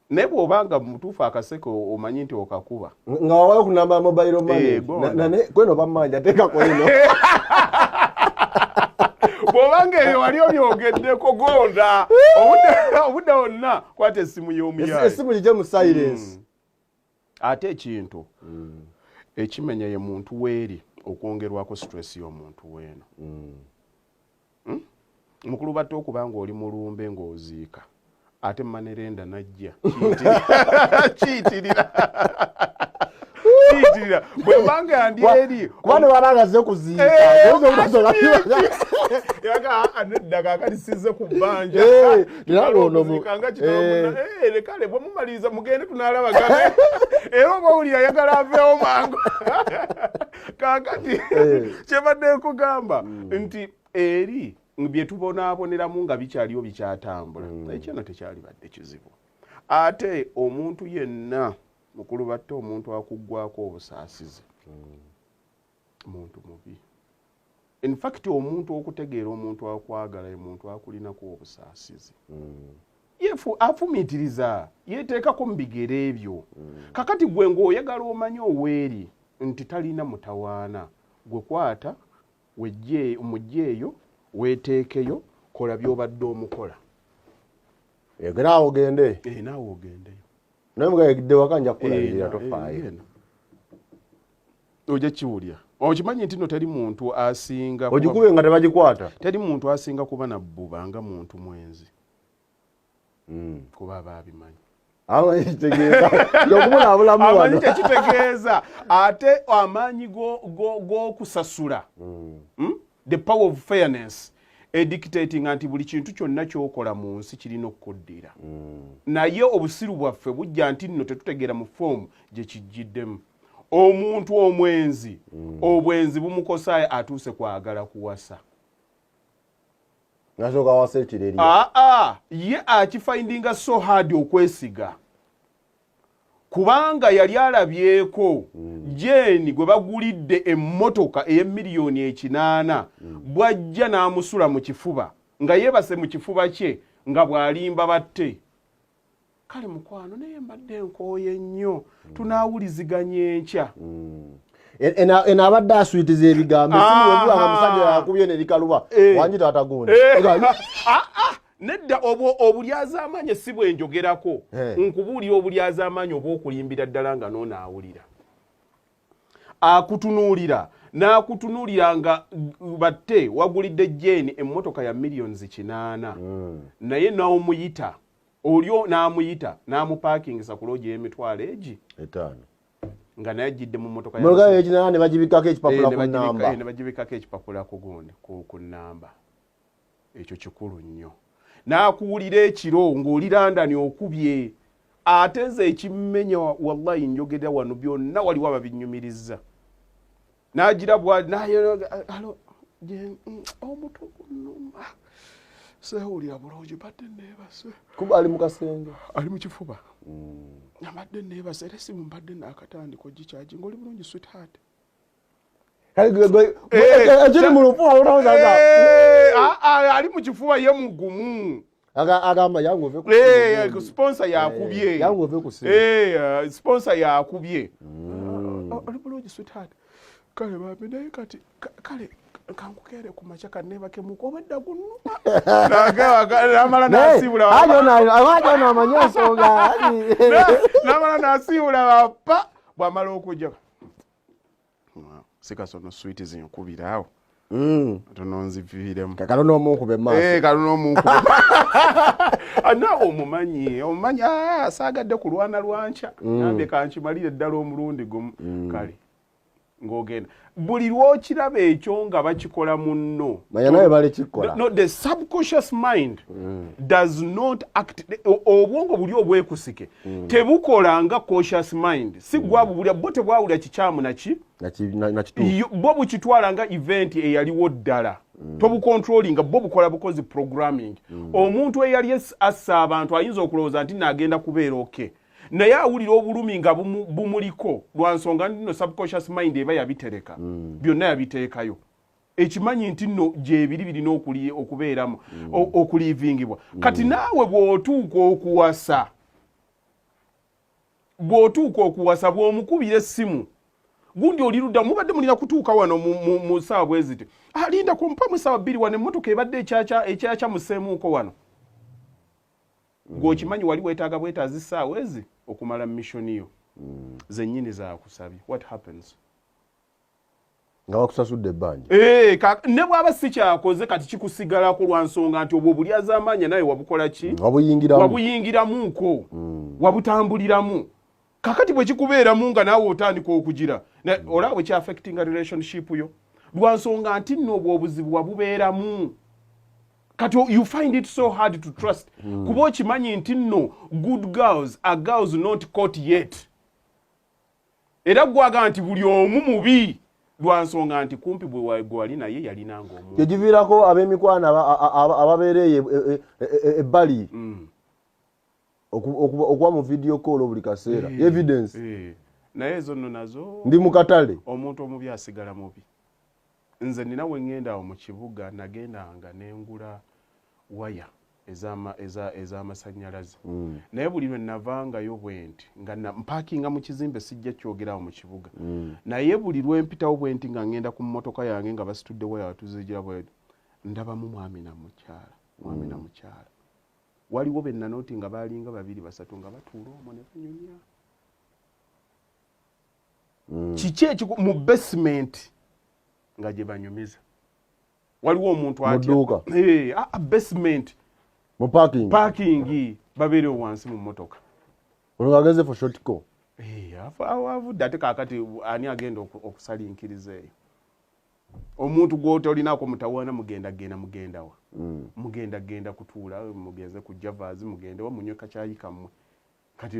naye bw'obanga mutuufu akaseko omanyi nti okakuba
nga wawayo ku namba mobile money kweno bamanja teekako eno
bw'obanga eyo wali obyogeddeko gonda obudde wonna kwata essimu y'omuyayi
essimu gije mu silence
ate ekintu ekimenya ye muntu weeri okwongerwako stress y'omuntu weeno mukulu batte okuba ng'oli mulumbe ng'oziika ate manerenda najja kiyitirira bwebanga yandi eri
kubane baragaze kuziika
yaga anedda kakati size ku bbanja lekale bwe mumaliriza mugende tunaalabagana era oba uli ayagala aveewo mangu kakati kyebadde nkugamba nti eri bye tubonaaboneramu nga bikyaliwo bikyatambula ekyano tekyalibadde kizibu ate omuntu yenna mukulu batte omuntu akuggwako obusaasizi muntu mubi in fact omuntu okutegeera omuntu akwagala omuntu akulinako obusaasizi afumiitiriza yeteekako mu bigere ebyo kakati gwe ng'oyagala omanye oweeri nti talina mutawaana gwe kwata mujjeeyo weeteekeyo kola by'obadde omukola
naawe ogende
naawe ogendeyo
naye mugayegidde waka nja kukulabirira tofaayo
ojja kiwulya okimanyi nti no teri muntu asinga
ogikube nga tebagikwata
teri muntu asinga kuba nabbuba nga muntu mwenzi kuba aba abimanyi amanyi tekitegeeza ate amaanyi g'okusasula the power of fairness dictating nti buli kintu kyonna kyokola mu nsi kirina okukuddira naye obusiru bwaffe bujja nti nno tetutegeera mu foomu gye kijjiddemu omuntu omwenzi obwenzi bumukosaye atuuse kwagala kuwasa
nasooka wasa ekireri
ye akifindinga so hard okwesiga kubanga yali alabyeko Jeni gwe bagulidde emmotoka ey'emiliyoni 8 bwajja n'amusula mu kifuba nga yeebase mu kifuba kye nga bw'alimba batte kale mukwano naye mbadde nkooye nnyo tunaawuliziganya enkya
ena abadde aswitiza ebigambo esimu wevuga nga musajja yakubye ne likaluba wanjita atagonda
nedda obulyazaamanya si bwenjogerako nkubuulira obulyazaamanya oba okulimbira ddala nga noonaawulira akutunuulira n'akutunuulira nga batte wagulidde Jane emmotoka ya millions 8 naye n'omuyita olyo n'amuyita n'amupaakingisa ku loogi y'emitwalo egi 5 nga naye ajjidde mu mmotoka
ne bagibikako ekipapula ku namba
ne bagibikako ekipapula ku gundi ku namba ekyo kikulu nnyo n'akuwulira ekiro ng'oli London okubye ate nze ekimmenya wallahi njogera wano byonna waliwo ababinnyumirizza n'agirabwa alo omuto gunnuma sewulira bulungi badde neebase
kuba ali mu kasenge
ali mu kifuba nabadde neebase era esimu mbadde naakatandika gikyagi ng'oli bulungi sweetheart
ekiri mu lufu olutawuzaga
ali mu kifuba ye mugumu
agamba yangu ove
ku sponsor yakubye
yangu ove ku
sponsor yakubye oli bulungi sweetheart kale babi naye kati kale kankukere ku makya kanebake muko obadda gunnuma namala nasibula
abajo amanya ensonga
namala nasibula bapa bwamala okujja sikasono sweet zinkubira awo tononziviiremu
kakalo n'omunkube maaso
kalo n'omunkube naawe omumanyi saagadde kulwana lwanca nambe kankimalire ddala omulundi gumu kale ng'ogenda buli lwokiraba ekyo nga bakikola munno
manya nawe balekikola
no, the subconscious mind does not act obwongo buli obwekusike tebukola nga conscious mind si gwabubulya bo tebwawulya kikyamu bo bukitwala nga event eyaliwo ddala tobucontrollinga bo bukola bukozi programming omuntu eyali assa abantu ayinza okulowooza nti naagenda kubeera okay naye awulira obulumi nga bumuliko lwa nsonga nno subconscious mind eba yabitereka byonna yabiteekayo ekimanyi nti nno gyebiri birina okubeeramu okuliivingibwa kati naawe bw'otuuka okuwasa bw'omukubira essimu gundi oli ludda mubadde mulina kutuuka wano mu ssaawa bwe ziti alinda kumpamu essaawa 2 wano emmotoka ebadde ekyakyamuseemuuko wano gw'okimanyi wali weetaaga bwetaazi ssaawa ezi okumala mission yo zennyini zaakusabye what happens
nga bakusasudde ebbanja
ne bw'aba si kyakoze kati kikusigalako lwa nsonga nti obwo bulyazaamaanya nawe wabukola ki wabuyingiramuuko wabutambuliramu kakati bwe kikubeeramu nga naawe otandika okugira olaba bwe kyaffectinga relationship yo lwa nsonga nti nno obwo obuzibu wabubeeramu kati you find it so hard to trust kuba okimanyi nti nno good girls are girls not caught yet era gwagamba nti buli omu mubi lwa nsonga nti kumpi bwe wali naye yalinanga omuntu
kyekiviirako ab'emikwano ababeereyo ebbali okuba mu video call buli kaseera evidence
naye ezo nno nazo
ndi mu katale
omuntu omubi asigala mubi nze nina we ngenda awo mu kibuga nagendanga nengula waya ez'amasannyalaze naye buli lwe navangayo bwenti nga mpaakinga mu kizimbe sijja kyogerawo mu kibuga naye buli lwe mpitawo bwenti nga ngenda ku mmotoka yange nga basitudde waya watuzigira bwetu ndabamu mwami na mukyala waliwo be nanooti nga baalinga 2 3 nga batuula omwo ne banyumya kiki ekiko mu basement nga gye banyumiza waliwo omuntu
atya
basement
mu
parking babeerewo wansi mu mmotoka
olwageze for short call
avudde ate kaakati ani agenda okusalinkiriza eyo omuntu gw'otolinako mutawaana mugendawa mugenda kutuula mugenze ku Javas mugendewa munywe kacaayi kammwe kati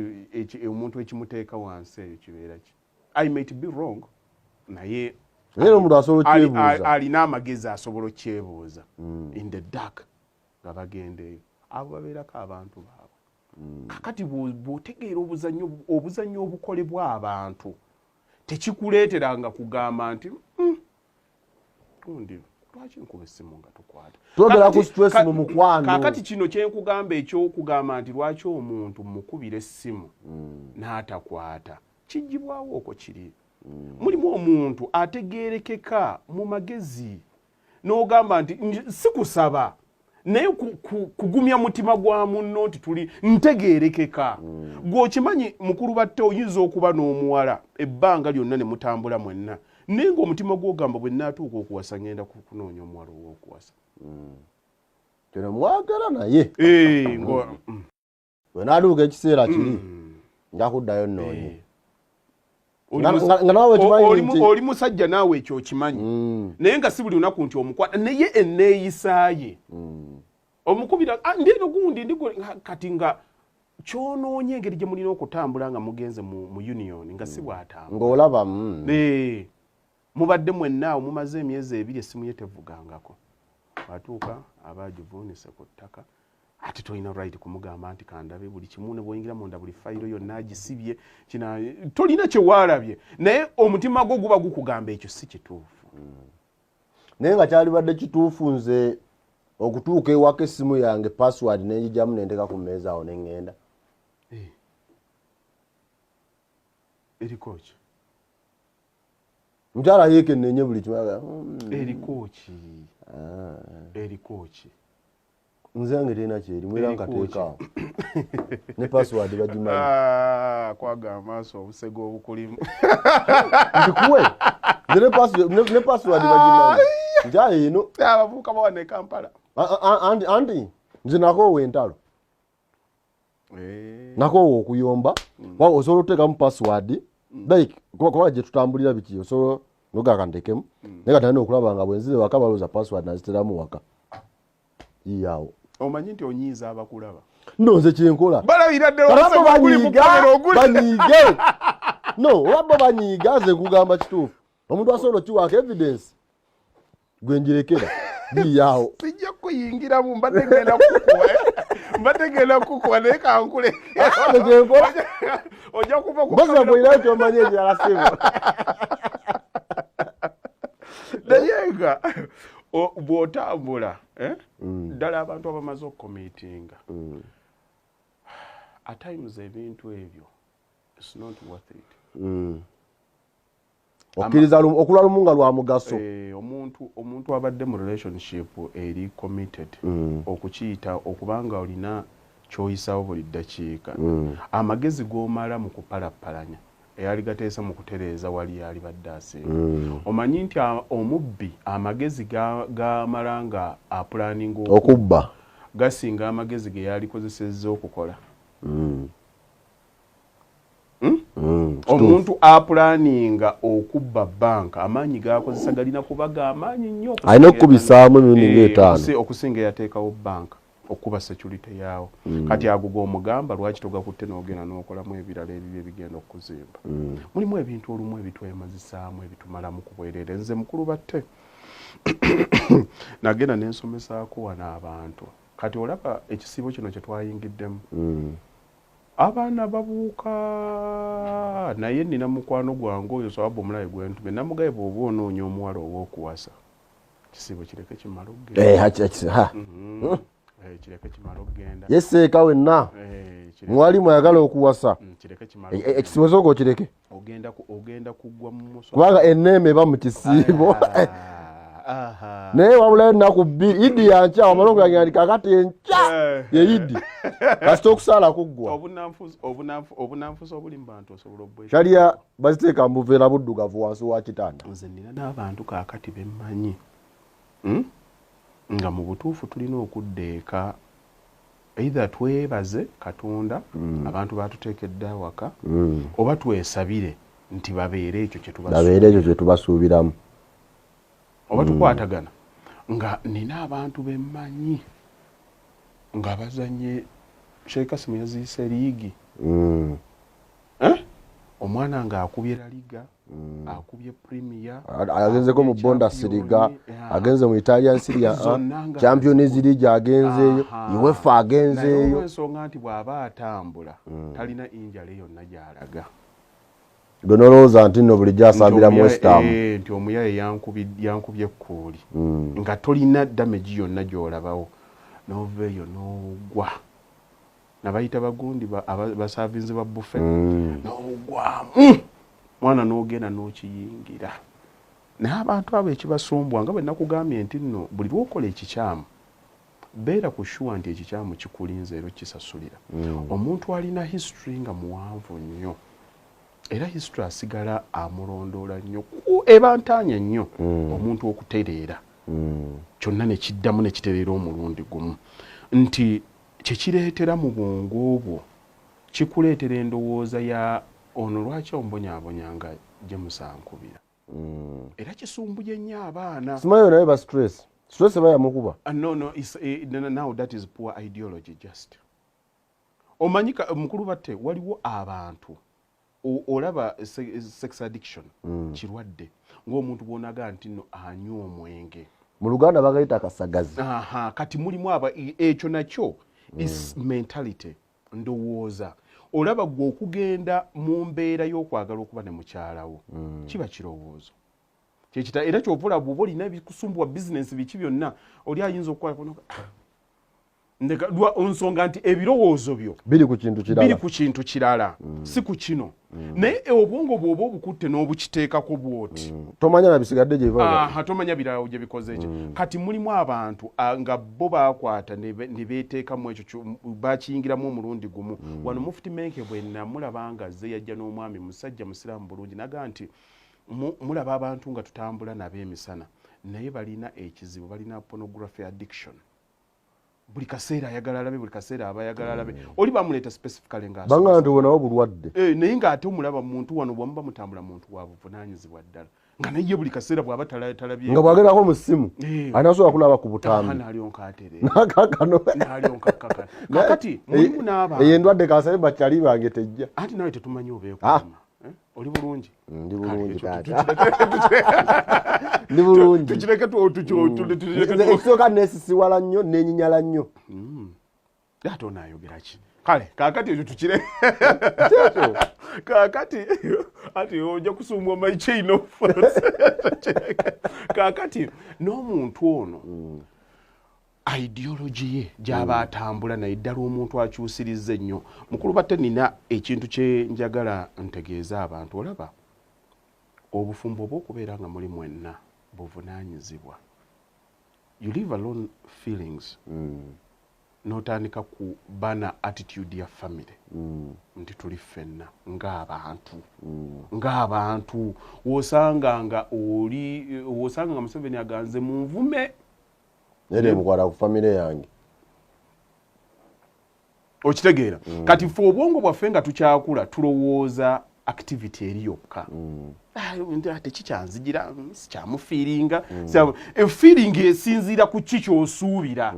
omuntu ekimuteeka wansi eyo kibeera ki I might be wrong naye alina amagezi asobola okyebuuza in the dark nga bagenda eyo abo babeerako abantu baabwe kakati bw'otegeera obuzannyo obukolebwa abantu tekikuleeteranga kugamba nti gundi lwaki nkuba essimu nga tukwata
twogera ku stress mu mukwano
kakati kino kyenkugamba ekyokugamba nti lwaki omuntu mukubira essimu n'atakwata kijjibwawo okwo kiri mulimu omuntu ategeerekeka mu magezi n'ogamba nti sikusaba naye kugumya mutima gwa munno nti tuli ntegeerekeka gw'okimanyi mukulu batte oyinza okuba n'omuwala ebbanga lyonna ne mutambula mwenna naye ng'omutima gw'ogamba bwe nnaatuuka okuwasa ngenda kunoonya omuwala ow'okuwasa
kino mwagala naye bwe naatuuka ekiseera kiri nja kuddayo nnoonye
oli musajja naawe ekyo okimanyi naye nga si buli lunaku nti omukwata naye enneeyisaaye omukubira ndieno gundi kati nga kyonoonye engeri gye mulina okutambula nga mugenze mu union nga si bwatambula
ng'olaba
mubadde mwennaawo mumaze emyezi 2 essimu ye tevugangako atuuka abagivuunise ku ttaka ate tolina right kumugamba nti kandabe buli kimu ne bw'oyingira munda buli fayiro yonna agisibye tolina kyewaalabye naye omutima gwo guba gukugamba ekyo si kituufu
naye nga kyalibadde kituufu nze okutuuka ewaka essimu yange password nenjijamu nenteka ku mmeeza awo neŋŋenda
eriko ki
mukyala yeekennenye buli kimu
eriko ki
nze nga terina kyerimu era nkateekaawo ne password bagimanyi
kwaga amaaso obusego obukulimu
ndikuwe ne password bagimanyi nkyala eno
abavubuka bawane Kampala
anti nze nakoowa entalo nakoowa okuyomba osobola oteekamu password like kuba gye tutambulira biki osobola nogaka ntekemu naye nga talina okulaba nga bwenzire waka balooza password naziteramu waka yaawo
omanyi nti onyiiza abakulaba
nze kyenkola
balabira ddala
banyiige olabba banyiiga nze nkugamba kituufu omuntu asobola okiwaako evidence gwenjirekera yaawo
sijja kuyingiramu mbadde genda kukuwa naye kankule ojja kuva
kubazaboirayo kyomanyi ekirala sibo
naye nga bw'otambula ddala abantu abamaze okukomitinga at times ebintu ebyo it's not worth it
okkiriza okula lumu nga lwa mugaso
omuntu abadde mu relationship eri committed okukiyita okubanga olina kyoyisawo buli ddakiika amagezi g'omala mu kupalappalanya eyali gateesa mu kutereeza wali yali badde asinga omanyi nti omubbi amagezi gamala nga apulaninga
okubba
gasinga amagezi ge yalikozesezza okukola omuntu apulaninga okubba banka amaanyi gakozesa galina kuba g'amaanyi nnyo
alina okukubisaamu emirundi nga 5
okusinga eyateekawo banka okuba security yaawo kati ago g'omugamba lwaki togakutte n'ogenda n'okolamu ebirala ebibyo ebigenda okuzimba mulimu ebintu olumu ebitwemazisaamu ebitumalamu ku bwereere nze mukulu batte nagenda n'ensomesaako wano abantu kati olaba ekisiibo kino kye twayingiddemu abaana babuuka naye nina mukwano gwange oyo sababu omulabe gwentume namugaye bw'oba onoonya omuwala ow'okuwasa kisiibo kireke kimala okugenda kireke kimala okugenda
yeseeka wenna mwali mwayagala okuwasa ekisiibo sooka okireke
ogenda kuggwa mu muso
kubanga enneeme eba mu kisiibo naye wabulayo ennaku 2 idi yankya wamala okulangira kakati enkya ye idi kasita okusaala kuggwa
obunanfuzi obuli mu bantu osobola obbweka
kyalya baziteeka mu buveera buddugavu wansi wa kitanda
nze nina n'abantu kaakati bemmanyi nga mu butuufu tulina okuddeeka either twebaze Katonda abantu batuteekedde awaka oba twesabire nti babeere ekyo kye tubasuubiramu oba tukwatagana nga nina abantu bemmanyi nga bazanye Sheikh Kasimu yaziise liigi omwana nga akubye La Liga akubye Premier
agenzeko mu Bundesliga agenze mu Italian Serie A Champions League agenzeeyo UEFA agenzeeyo
ensonga nti bw'aba atambula talina injala yonna gy'alaga
gonoloza nti no bulijjo asambira mu West Ham
nti omuyaye yankubye ekkuuli nga tolina damage yonna gy'olabawo n'oveeyo n'ogwa nabayita bagundi basavinzi ba buffet n'ogwamu mwana n'ogenda n'okiyingira naye abantu abo ekibasumbwa nga bwe nakugambye nti nno buli lwokola ekikyamu beera ku shuwa nti ekikyamu kikulinze era kisasulira omuntu alina history nga muwanvu nnyo era history asigala amulondoola nnyo eba ntaanya nnyo omuntu okutereera kyonna ne kiddamu ne kitereera omulundi gumu nti kyekireetera mu bwongo obwo kikuleetera endowooza ya ono lwaki ombonyaabonya nga gye musankubira era kisumbuye nnyo abaana
simayo naye ba stress eba yamukuba
no, now that is poor ideology just omanyika mukulu batte waliwo abantu olaba sex addiction kirwadde ng'omuntu bw'onaga nti no anywa omwenge
mu Luganda bagayita akasagazi
kati mulimu ekyo nakyo is mentality ndowooza olaba gwe okugenda mu mbeera y'okwagala okuba ne mukyalawo kiba kirowoozo kyekita era kyovula bw'oba olina ebikusumbwa bizinensi biki byonna oli ayinza okukwala nsonga nti ebirowoozo byo
biri ku
kintu kirala si ku kino naye obwongo bw'oba obukutte n'obukiteekako bw'oti
tomanya nabisigadde gye biva
tomanya birala gye bikoze ekyo kati mulimu abantu nga bo bakwata ne beeteekamu ekyo bakiyingiramu omulundi gumu wano Mufti Menke bwe namulaba nga azze yajja n'omwami musajja musiraamu bulungi naga nti mulaba abantu nga tutambula nabo emisana naye balina ekizibu balina pornography addiction buli kaseera ayagala alabe buli kaseera aba ayagala alabe oli bamuleeta specifically nga
banga nti wonawo bulwadde
naye ng'ate omulaba muntu wano bwamuba mutambula muntu wa buvunaanyizibwa ddala nga naye buli kaseera bw'aba talabye
nga bwagerako mu ssimu anasobola kulaba ku butambi
n'alyonka atere
nakakano
n'alyonka kakano kakati mulimu n'abantu
eyo endwadde kansale bakyali bange tejja
anti nawe tetumanyi obeekuuma oli bulungi
ndi bulungi taata ndi bulungi
tukireke
ekisooka neesisiwala nnyo nenyinyala nnyo
ate onaayogera ki kale kaakati ekyo tukire kaakati ati ojja kusumbwa maichaino kaakati n'omuntu ono ideology ye gy'aba atambula naye ddala omuntu akyusirizza ennyo mukulu batte nina ekintu kye njagala ntegeeza abantu olaba obufumbo bw'okubeera nga muli mwenna buvunaanyizibwa you live alone feelings n'otandika ku bana attitude ya family nti tuli ffenna ng'abantu wosanga nga Museveni aganze mu nvume
nere mukwala ku family yange
okitegeera kati ffe obwongo bwaffe nga tukyakula tulowooza activity eri yokka tekikyanzigira sikyamufiiringa feeling esinziira ku ki ky'osuubira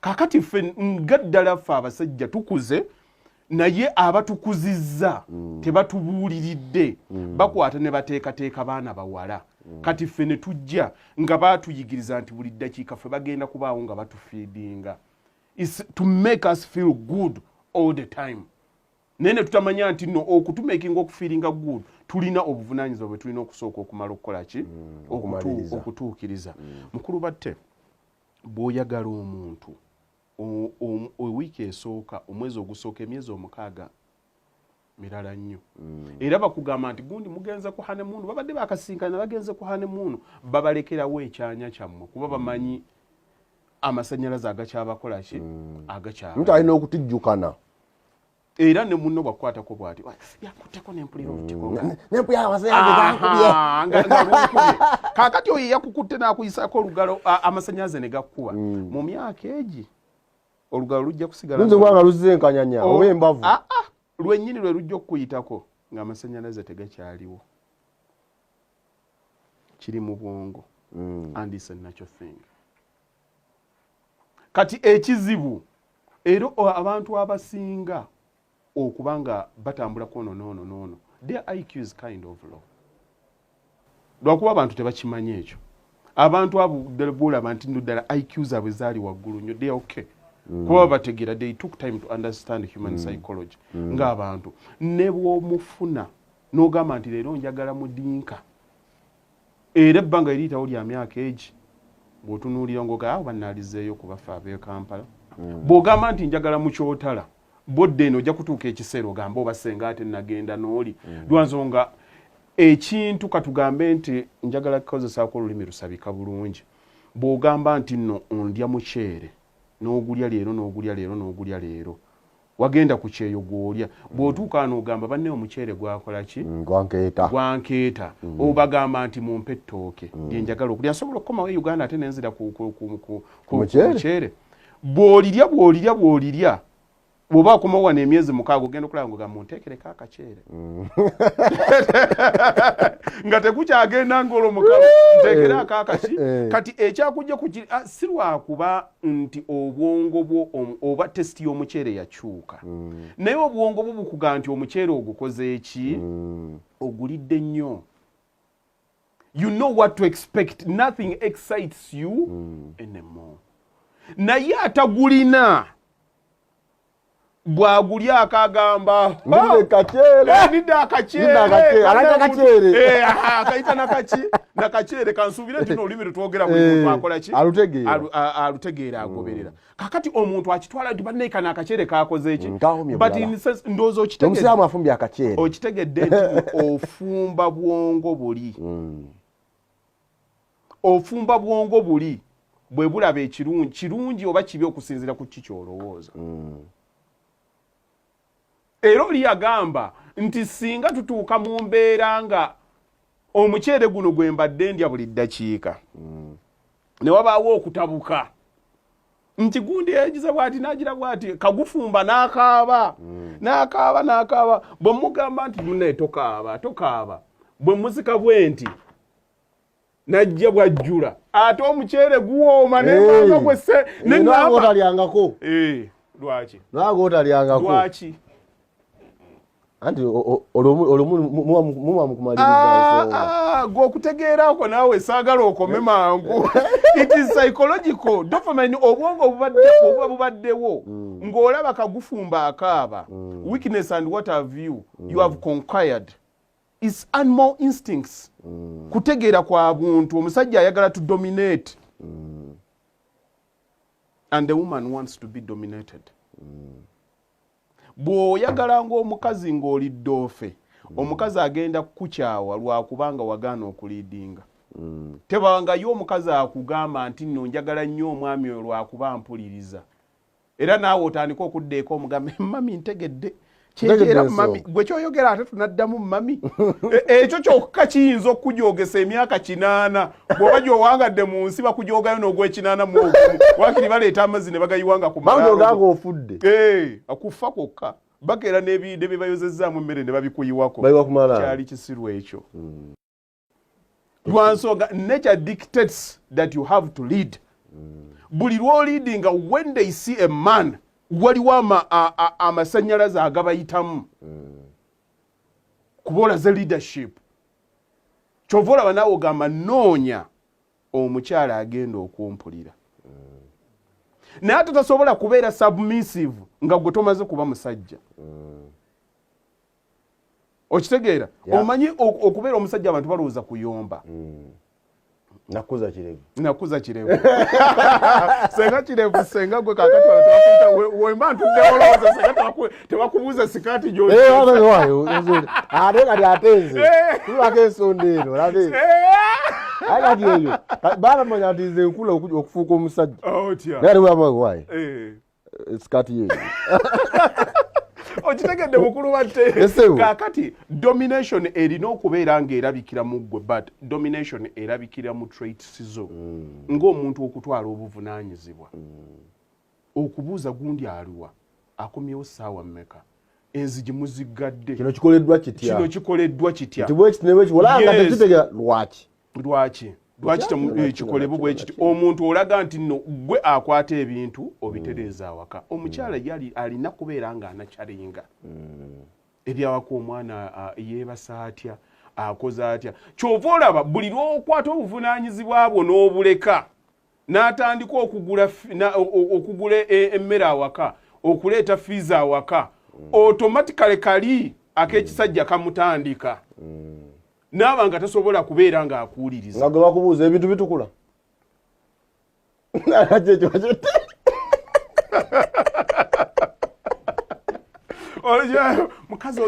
kakati ffe nga ddala ffe abasajja tukuze naye abatukuzizza tebatubuuliridde bakwata ne bateekateeka baana bawala kati ffe ne tujja nga baatuyigiriza nti buli ddakiika ffe bagenda kubaawo nga batufiidinga to make us feel good all the time naye ne tutamanya nti no okutumakinga okufiiringa good tulina obuvunaanyizibwa bwe tulina okusooka okumala okukola ki okutuukiriza mukulu batte bw'oyagala omuntu wiiki esooka omwezi ogusooka emyezi 6 mirala nnyo era bakugamba nti gundi mugenze ku hanemuunu babadde bakasinkana bagenze ku hanemuunu babalekerawo ekyanya kyammwe kuba bamanyi amasannyalaze agakyabakola ki
muntu alina okutijjukana
era ne munno bwakukwatako bw'ati yakutteko n'empulira kaakati oyo yakukutte n'akuyisako olugalo amasannyalaze ne gakkuba mu myaka egi olugalo lujja kusigala
nze kubanga luzenkanyanya oba embavu
lwennyini lwe lujja okukuyitako ng'amasannyalaze tegakyaliwo kiri mu bwongo and it's a natural thing kati ekizibu era abantu abasinga okuba nga batambulako noono their IQ is kind of low lwakuba abantu tebakimanyi ekyo abantu abo bulaba nti ddala IQ zaabwe zaali waggulu nnyo they are okay kuba bategeera they took time to understand human psychology ng'abantu ne bw'omufuna n'ogamba nti leero njagala mudinka era ebbanga eriyitawo lya myaka egi bw'otunuulira ng'ogaa bannaalizeeyo kubafa ab'e Kampala bw'ogamba nti njagala mu kyotala bodde eno ojja kutuuka ekiseera ogamba oba senga ate nagenda n'oli lwansonga ekintu katugambe nti njagala kukozesaako olulimi lusabika bulungi bw'ogamba nti nno ondya muceere n'ogulya leero n'ogulya leero n'ogulya leero wagenda ku kyeyo gw'olya bw'otuuka n'ogamba banne omuceere gwakola ki gwankeeta obagamba nti mumpe ettooke lye njagala okulya nsobola okukomawo Uganda ate nenzira ku muceere bw'olirya bw'oba akomawo wano emyezi 6 ogenda okulaba ng'ogamba munteekereko akaceere nga tekukyagenda ng'olwomukalo nteekera akakaki kati ekyakujja si lwakuba nti obwongo bwo oba tesiti y'omuceere yakyuka naye obwongo bwo bukuga nti omuceere ogukoze eki ogulidde nnyo. You know what to expect. Nothing excites you anymore. Naye atagulina bwagulya akagamba nida akaceere akaita nakaceere kansuubire nti n'olulimi lutwogera buli muntu akola ki alutegeera agoberera kakati omuntu akitwala nti banne kana akaceere kakoze eki but ndowooza okitegedde nti ofumba bwongo buli ofumba bwongo buli bwe bulaba kirungi oba kibi okusinziira ku kiki ky'olowooza. Era oli yagamba nti singa tutuuka mu mbeera nga omuceere guno gwe mbadde ndya buli ddakiika ne wabaawo okutabuka nti gundi egize bw'ati n'agira bw'ati kagufumba n'akaaba bwe mugamba nti munne tokaaba bwe muzika bwe nti najja bwajjula ate omuceere guwooma n'embanga gwesse
otalyangako
lwaki
lwaki anti olwo mukumaliza
gw'okutegeerako naawe saagala okome mangu. It is psychological. Dopamine obwongo obuba bubaddewo ng'olaba kagufumba akaaba weakness and what have you have conquired. It's animal instincts. Kutegeera kwa buntu omusajja ayagala to dominate and the woman wants to be dominated. Bw'oyagala ng'omukazi ng'olidde ofe omukazi agenda kukukyawa lwakubanga wagaana okuliidinga. Tebangayo omukazi akugamba nti nno njagala nnyo omwami oyo lwakuba mpuliriza era naawe otandika okuddeeko omugambe mami ntegedde kyekera mami gwe kyoyogera ate tunaddamu mami ekyo kyokka kiyinza okujogesa emyaka 8 bw'oba gy'owangadde mu nsi bakujoogayo n'ogw'ekinaana mu ogumu wakiri baleeta amazzi ne bagayiwanga ku
malaalo ofudde
akufa kwokka bakeera n'ebiyidde bye bayozezzaamu emmere ne babikuyiwako kyali kisirwa ekyo. Lwansonga nature dictates that you have to lead. Buli lw'oliidinga when they see a man waliwo amasannyalaze agabayitamu kuba olaze leadership. Kyova olaba naawe ogamba noonya omukyala agenda okumpulira naye ate tasobola kubeera submissive nga gwe tomaze kuba musajja. Okitegeera omanyi okubeera omusajja abantu balowooza kuyomba. Nakuza kirevu senga kirevu senga gwe kakati wemba ntudde olowooza senga tebakubuuza sikaati
ate kati atenze tulako ensonda eno labe akati eyo baamanya nti nze nkula okufuuka omusajja naye ate bwamawaye sikaati yeyo
okitegedde mukulu batte kakati domination erina okubeera ng'erabikira mu ggwe but domination erabikira mu traits zo ng'omuntu okutwala obuvunaanyizibwa okubuuza gundi aliwa akomyewo ssaawa mmeka enzigi muziggadde
kino kikoleddwa
kitya
nti bwekiti ne bwekiti olanga tekitegera
lwaki kikolebwa bwe kiti omuntu olaga nti nno gwe akwata ebintu obitereeza awaka. Omukyala yali alina kubeera ng'anakyalinga ebyawaka omwana yeebasa atya akoze atya. Kyova olaba buli lw'okwata obuvunaanyizibwa bwo n'obuleka n'atandika okugula emmere awaka okuleeta fiizi awaka automatically kali ak'ekisajja kamutandika naaba nga tasobola kubeera ng'akuwuliriza
nga gwe bakubuuza ebintu bitukula
mukazi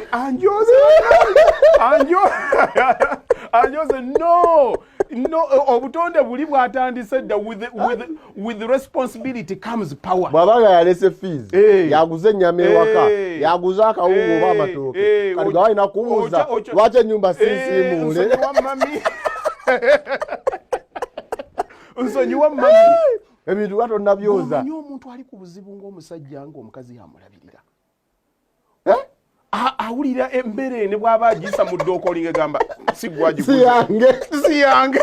anjoze no obutonde buli bwatandise dda with the responsibility comes power.
Bwabaga yalese fees yaguze ennyama ewaka yaguze akawungo oba amatooke kati gawa ina kubuuza lwaki ennyumba sinsiimuule
nsonyiwa mami
ebintu Katonda byoza.
Omanyi omuntu ali ku buzibu ng'omusajja ng'omukazi yamulabirira awulira embere ne bw'aba agisa mu ddooko olinga gamba si yange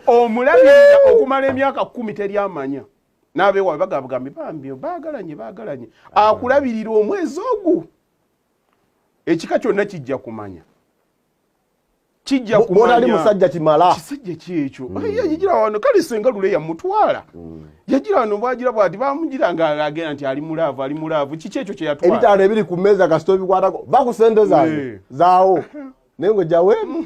omulabirira okumala emyaka 10 teryamanya n'abeewawe bagabugambi bambi baagalanye akulabirira omwezi ogwo ekika kyonna kijja kumanya
bw'otali musajja kimala
kisajja kyekyo yagira wano kale senga lule yamutwala yagira wano bwagira bwati bamugira nga agenda nti ali mulaavu kiki ekyo kye yatwala
ebitaano ebiri ku mmeeza kasito bikwatako baku sente zange zaawo naye ngo jawemu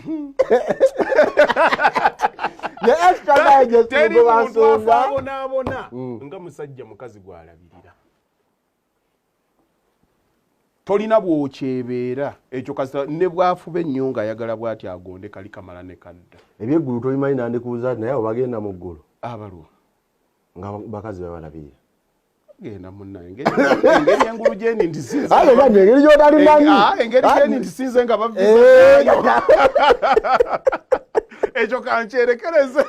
ne extra digest ngo basonga
abona nga musajja mukazi gwalabirira tolina bw'okyebeera ekyo kasita ne bwafuba ennyo ng'ayagala bw'ati agonde kali kamala ne kadda
ebyeggulu tobimanyi nandikubuza naye abo bagenda mu ggulu
abalwa
nga bakazi babalabirira
genda munnaye engeri engulu gyendi ntisinze
engeri gyotalimanyi
engeri gyendi ntisinze nga bavisa ekyo kankyerekereze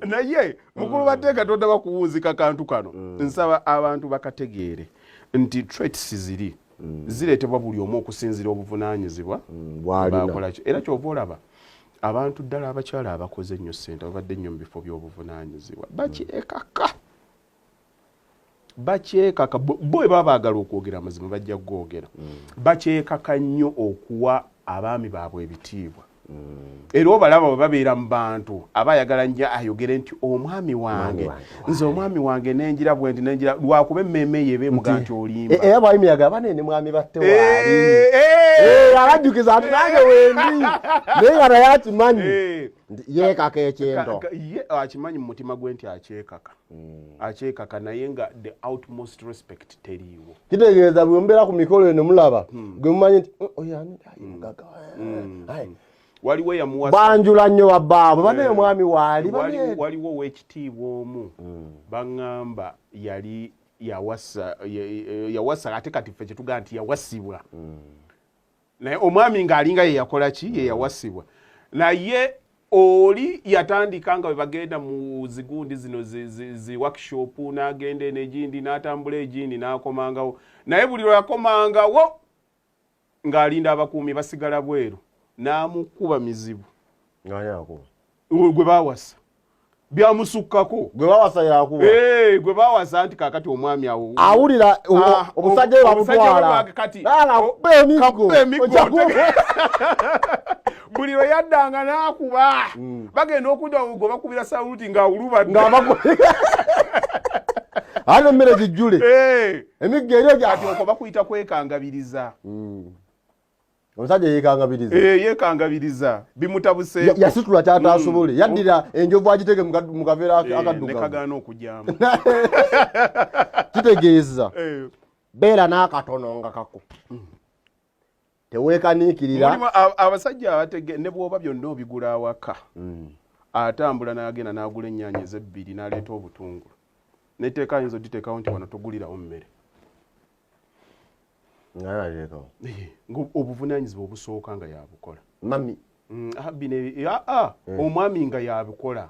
naye mukulu bateeka tonda bakuwunzika kantu kano nsaba abantu bakategeere nti traits ziri zireetebwa buli omu okusinzira obuvunaanyizibwa bakola kyo era kyova olaba abantu ddala abakyala abakoze ennyo ssente babadde nnyo mu bifo by'obuvunaanyizibwa bakyekaka bo bwe baba baagala okwogera amazima bajja kugogera bakyekaka nnyo okuwa abaami baabwe ebitiibwa era obalaba bwe babeera mu bantu aba ayagala nnyo ayogere nti omwami wange nze omwami wange nenjira bwe nti nenjira lwakuba emmeeme ye beemuga nti olimba
era bwayimiyaga banene mwami batte waali abajjukiza ati nange wendi naye nga naye akimanyi yeekaka ekyendo
akimanyi mu mutima gwe nti akyekaka naye nga the outmost respect teriiwo
kitegeeza bwe mbeera ku mikolo eno mulaba gwe mumanyi nti oyani ayimgaga
waliwo yamuwasa
banjula nnyo babbaabwe banaye omwami waali
waliwo ow'ekitiibwa omu baŋŋamba yali yawasa ate kati ffe kyetugaa nti yawasibwa naye omwami ng'alinga ye yakola ki ye yawasibwa naye oli yatandika nga bwe bagenda mu zigundi zino zi workshop n'agenda enegindi n'atambula egindi n'akomangawo naye buli lwe yakomangawo ng'alinda abakuumi basigala bweru n'amukuba mizibu gwe baawasa byamusukkako
gwe baawasa yakuba
gwe baawasa nti kakati omwami awo
awulira omusajja we bamutwala
kati buli lwe yaddanga n'akuba bagenda okudda gwe bakubira saluti ng'awulubadde
ate emmere gijjule emigga eri
ati okwo bakuyita kwekangabiriza
omusajja
yeekangabiriza bimutabuse
yasitula kyatasobole yaddira enjovu agitege mu kaveera akaddugavu
nekagaana okujyamu
kitegeeza beera n'akatono nga kako teweekaniikirira
abasajja abatege ne bw'oba byonna obigula awaka atambula n'agenda n'agula ennyaanya ez'ebbiri n'aleeta obutungulu neteeka ayinza oditeekawo nti wano togulirawo mmere obuvunaanyizibwa obusooka nga yabukola
mami
omwami nga yabukola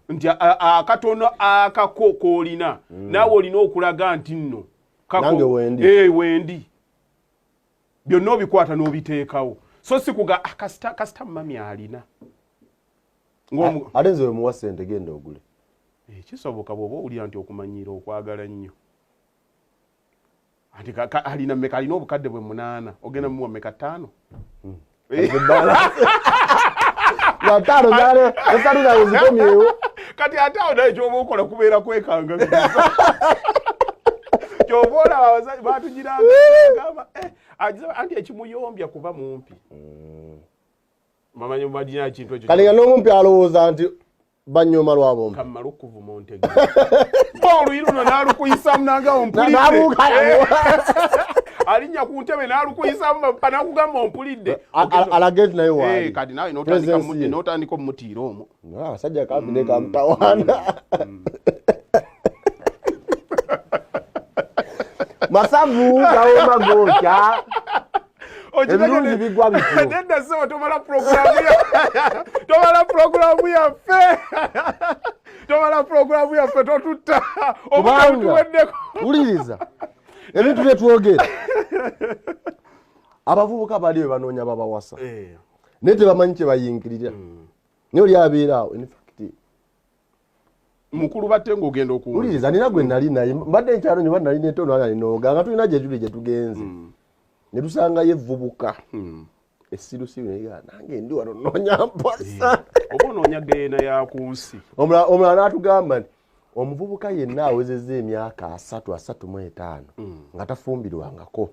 nti akatono akako koolina naawe olina okulaga nti nno wendi byonna obikwata n'obiteekawo so sikuga kasita mami alina
ate nze wemuwa ssente genda ogule
kisoboka bw'oba owulira nti okumanyiira okwagala nnyo anti alina mmeka alina obukadde bwe 8 ogenda muwa mmeka 5 kati ate awo naye kyoba okola kubeera kwekangabiriza kyoba olaba abazadde batugirangagamba anti ekimuyombya kuba mumpi mamanyi mumadina kintu ekyo
kale nga n'omumpi alowooza nti banyoma lwabo
kamalo kuvuma ontege oluyiruno nalukuyisa mnanga ompulidde alinya ku ntebe nalukuyisa panakugamba ompulidde
alageti naye wali
kati nawe notandika omutiira omwo
abasajja kabine kamutawaana masavu gawoma gokya ebirungi bigwa bityo
nedda sebo tomala programu yaffe totutta
obanga uliriza ebintu byetwogera abavubuka bali we banoonya babawasa naye tebamanyi kye bayingirira naye oli abeeraawo infact
mukulu batte ng'ogenda okuwulira
uliriza nina gwe nali naye mbadde nkyalo nyoba nali netono alinoga nga tulina gye tuli gye tugenze ne tusangayo evvubuka essirusiru naye nange ndi wano noonya mpasa
oba onoonya geena ya ku nsi
omulala n'atugamba nti omuvubuka yenna awezezza emyaka 35 nga tafumbirwangako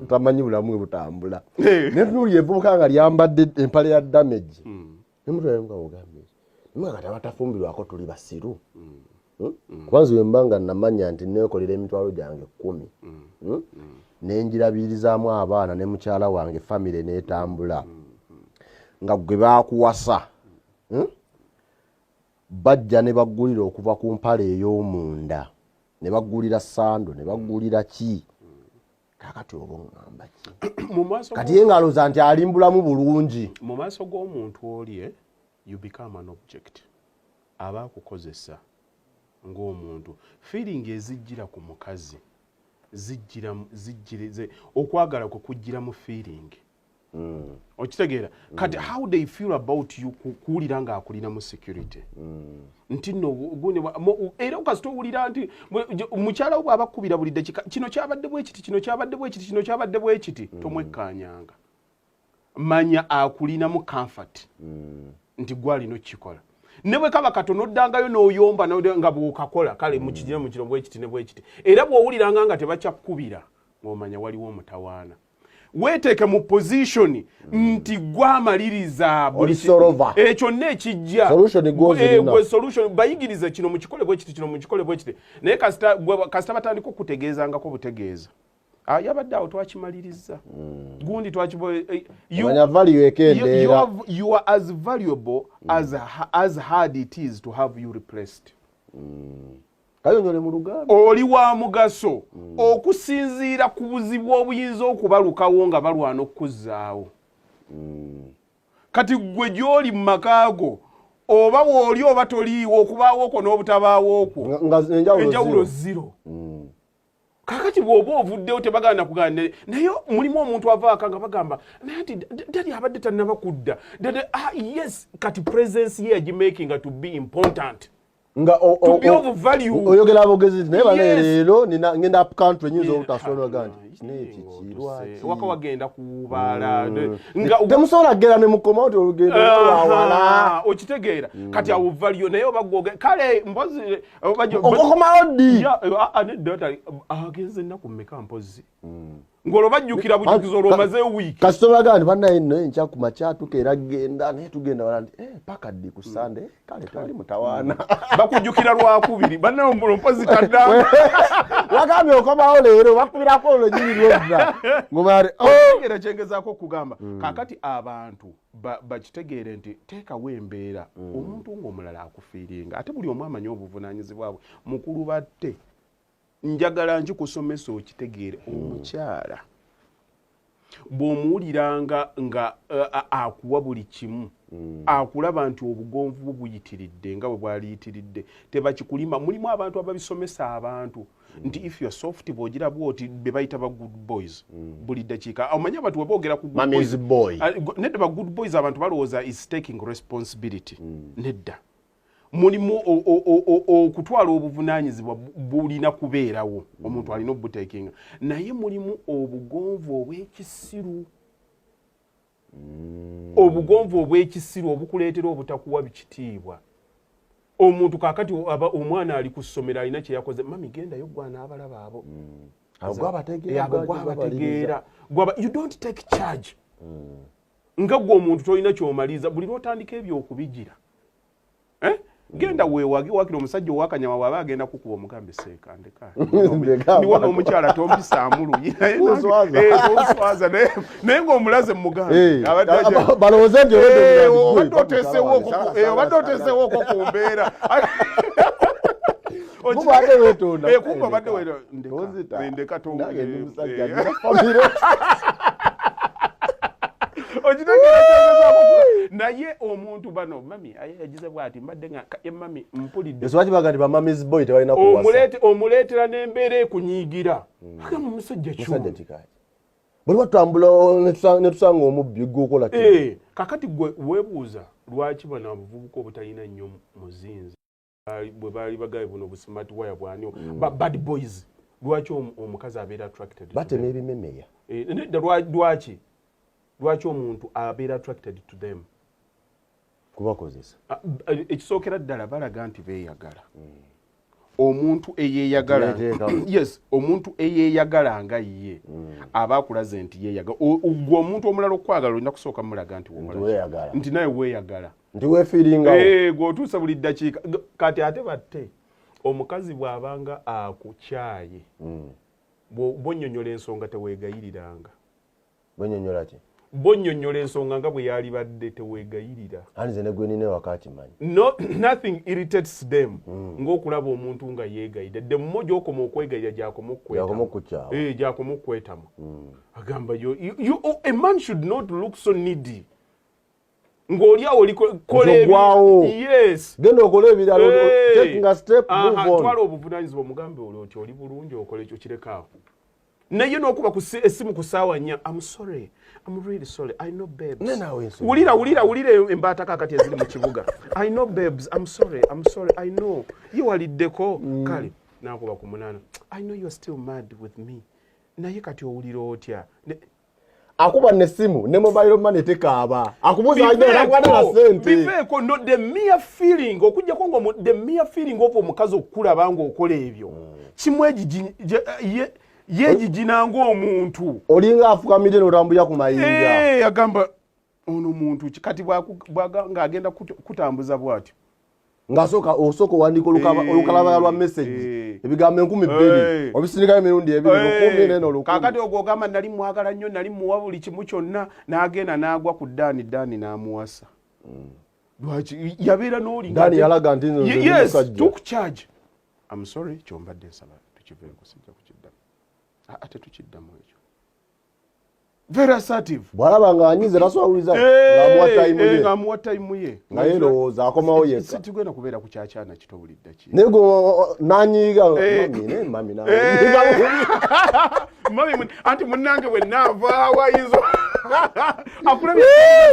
tamanyi bulamu bwe butambula naye tunuulira evvubuka nga lyambadde empale ya damage nemutwalemugambye nga tabatafumbirwako tuli basiru kubanza wemba nga namanya nti neekolera emitwalo gyange 10 nenjirabirizaamu abaana ne mukyala wange famire n'etambula nga gwe baakuwasa bajja ne baggulira okuva ku mpale ey'omunda ne baggulira sando ne baggulira ki kakati oba oŋŋamba ki kati ye ngaloza nti alimbulamu bulungi
mu maaso g'omuntu oli you become an object aba akukozesa ng'omuntu feeling ezijjira ku mukazi zijjire okwagala kwe kujjira mu feeling okitegeera kati how they feel about you kuwulira nga akulina mu security nti no era okasita owulira nti mukyala wo bw'abakubira buli dakika kino kyabadde bwekiti kino kyabadde bwekiti kino kyabadde bwekiti tomwekkanyanga manya akulina mu comfort nti gwalina okikola ne bwe kaba katono oddangayo n'oyomba nga bw'okakola kale mukigire mukiro bwekiti ne bwekiti era bw'owuliranga nga tebakyakukubira ng'omanya waliwo omutawaana weeteeke mu position nti gwamaliriza ekyo n'ekijja solution bayigirize kino mukikole bwekiti kino mukikole bwekiti naye kasita batandika okutegeezangako butegeeza yabadde awo twakimaliriza gundi
you
are as valuable as hard it is to have you replaced
kayonyole mu luganda
oli wa mugaso okusinziira ku buzibu obuyinza okubalukawo nga balwana okukuzzaawo kati gwe gy'oli mu makaago oba wooli oba toliiwo okubaawo okwo n'obutabaawo okwo enjawulo zero kakati bw'oba ovuddewo tebaganda kuganda naye mulimu omuntu avaaka nga bagamba naye nti dadi abadde tannaba kudda yes kati presence ye agimakinga to be important
nga oyogera abogezi naye baleero ngenda up country nyinza obutasobola nti nekikirwaki
waka wagenda kubaala
temusobola kgenda ne mukoma oti olugendo lwawala
okitegeera kati awo value naye obagoge kale mpozi
okomawo ddi
nedda agenze ennaku mmeka mpozi ng'olwo bajjukira bujukizi olwo omazeewo wiiki
kasita olaga nti bannaye nno enkya ku makya tukeera genda naye tugenda wala nti paka ddi ku sande kale twali mutawaana
bakujjukira lwakubiri bannaye mpozi taddamu
wagambye okomawo leero bakubirako olwo nyiri lwodda
ngera kyengezaako okugamba kaakati abantu bakitegeere nti teekawo embeera omuntu ng'omulala akufiiringa ate buli omu amanyi obuvunaanyizibwa bwe mukulu batte njagala nkikusomesa okitegeere omukyala bw'omuwuliranga nga akuwa buli kimu akulaba nti obugonvu bwe buyitiridde nga bwe bwaliyitiridde tebakikulima mulimu abantu ababisomesa abantu nti if you're soft bw'ogira bwoti be bayita ba good boys buli ddakiika omanyi abantu weboogera ku nedda ba good boys abantu balowooza is taking responsibility nedda mulimu okutwala obuvunaanyizibwa bulina kubeerawo omuntu alina obuteekinga naye mulimu obugonvu obw'ekisiru obugonvu obw'ekisiru obukuleetera obutakuwa bikitiibwa omuntu kaakati omwana ali ku ssomero alina kye yakoze mami gendayo gwana abalaba abo gwabategeera you don't take charge nga gwe omuntu tolina ky'omaliza buli lwotandika ebyo okubigira genda weewage wakira omusajja owakanyama bw'aba agenda kukuba omugambe seeka ndeka niwona omukyala tompisaamu luyi oswaza naye ng'omulaze mu mugambe
balowooze nti
obadde oteesewo ko ku mbeera kumba badde ndeka naye omuntu bano mami yagize bwati mbadde nga mami mpulidde
eswaki bagati ba mami's boy tebalina kuwasa
omuleetera n'embeera ekunyiigira agamba omusajja kyuma
bwe batambula ne tusanga omubbi gw'okola
kakati gwe weebuuza lwaki bano abavubuka obutalina nnyo muzinzi bwe baali bagabe buno busmart wire bwani bad boys lwaki omukazi abeera attracted
batema ebimemeya
lwaki omuntu abeera attracted to them
kubakozesa
ekisookera ddala balaga nti beeyagala omuntu eyeeyagala yes omuntu eyeeyagala nga ye aba akulaze nti yeeyagala gwe omuntu omulala okwagala olina kusooka mulaga nti nti naye weeyagala
nti weefiiringawo
gweotuusa buli ddakiika kati ate batte omukazi bw'abanga akukyaye bw'onnyonnyola ensonga teweegayiriranga
bw'onnyonnyola ki
bw'onnyonnyola ensonga nga bwe yali badde teweegayirira
anze ne gwe nina wakati manyi
nothing irritates them ng'okulaba omuntu nga yeegayidde dde mmoja okoma okwegayira gyakoma okkwetamu agamba a man should not look so needy ng'oli awo yes
genda okole ebirala taking a step move on
twala obuvunaanyizibwa omugambe oli oti oli bulungi okole ekyo kirekaawo naye n'okuba essimu ku ssaawa 4 I'm really sorry I know babes wulira embaata kakati eziri mu kibuga I know babes I'm sorry I know yiwaliddeko kale nakuba ku 8 I know you're still mad with me naye kati owulira otya
akuba nesimu ne mobile money tekaaba akubuza ajja sente
biveko no the mere feeling okujja kongo the mere feeling of omukazi okulaba ngo okola ebyo kimweji yejijinanga omuntu
olinga afukamide n'otambulira ku mayinja
yagamba ono muntu kati bwaganga agenda kutambuza bwati
ngasoka osoko wandiko olukalaba lwa message ebigambo 12 obisindika emirundi 2 10
kakati ogogamba nali mwagala nnyo nali muwa buli kimu kyonna n'agenda n'agwa ku Dani n'amuwasa lwaki yabeera n'olinga
Dani yalaga nti
yes took charge I'm sorry kyombadde nsaba tukiveeko sijja kukiddamu ate tukiddamu ekyo very assertive
bwalaba nga anyize naswawuliza
ng'amuwa time ye
naye lowooza akomawo yekka
sitigenda kubeera ku kyakyana kito buli ddakiika
nego nanyiiga mami
anti munnange bwe naavaawo ayinza akulabya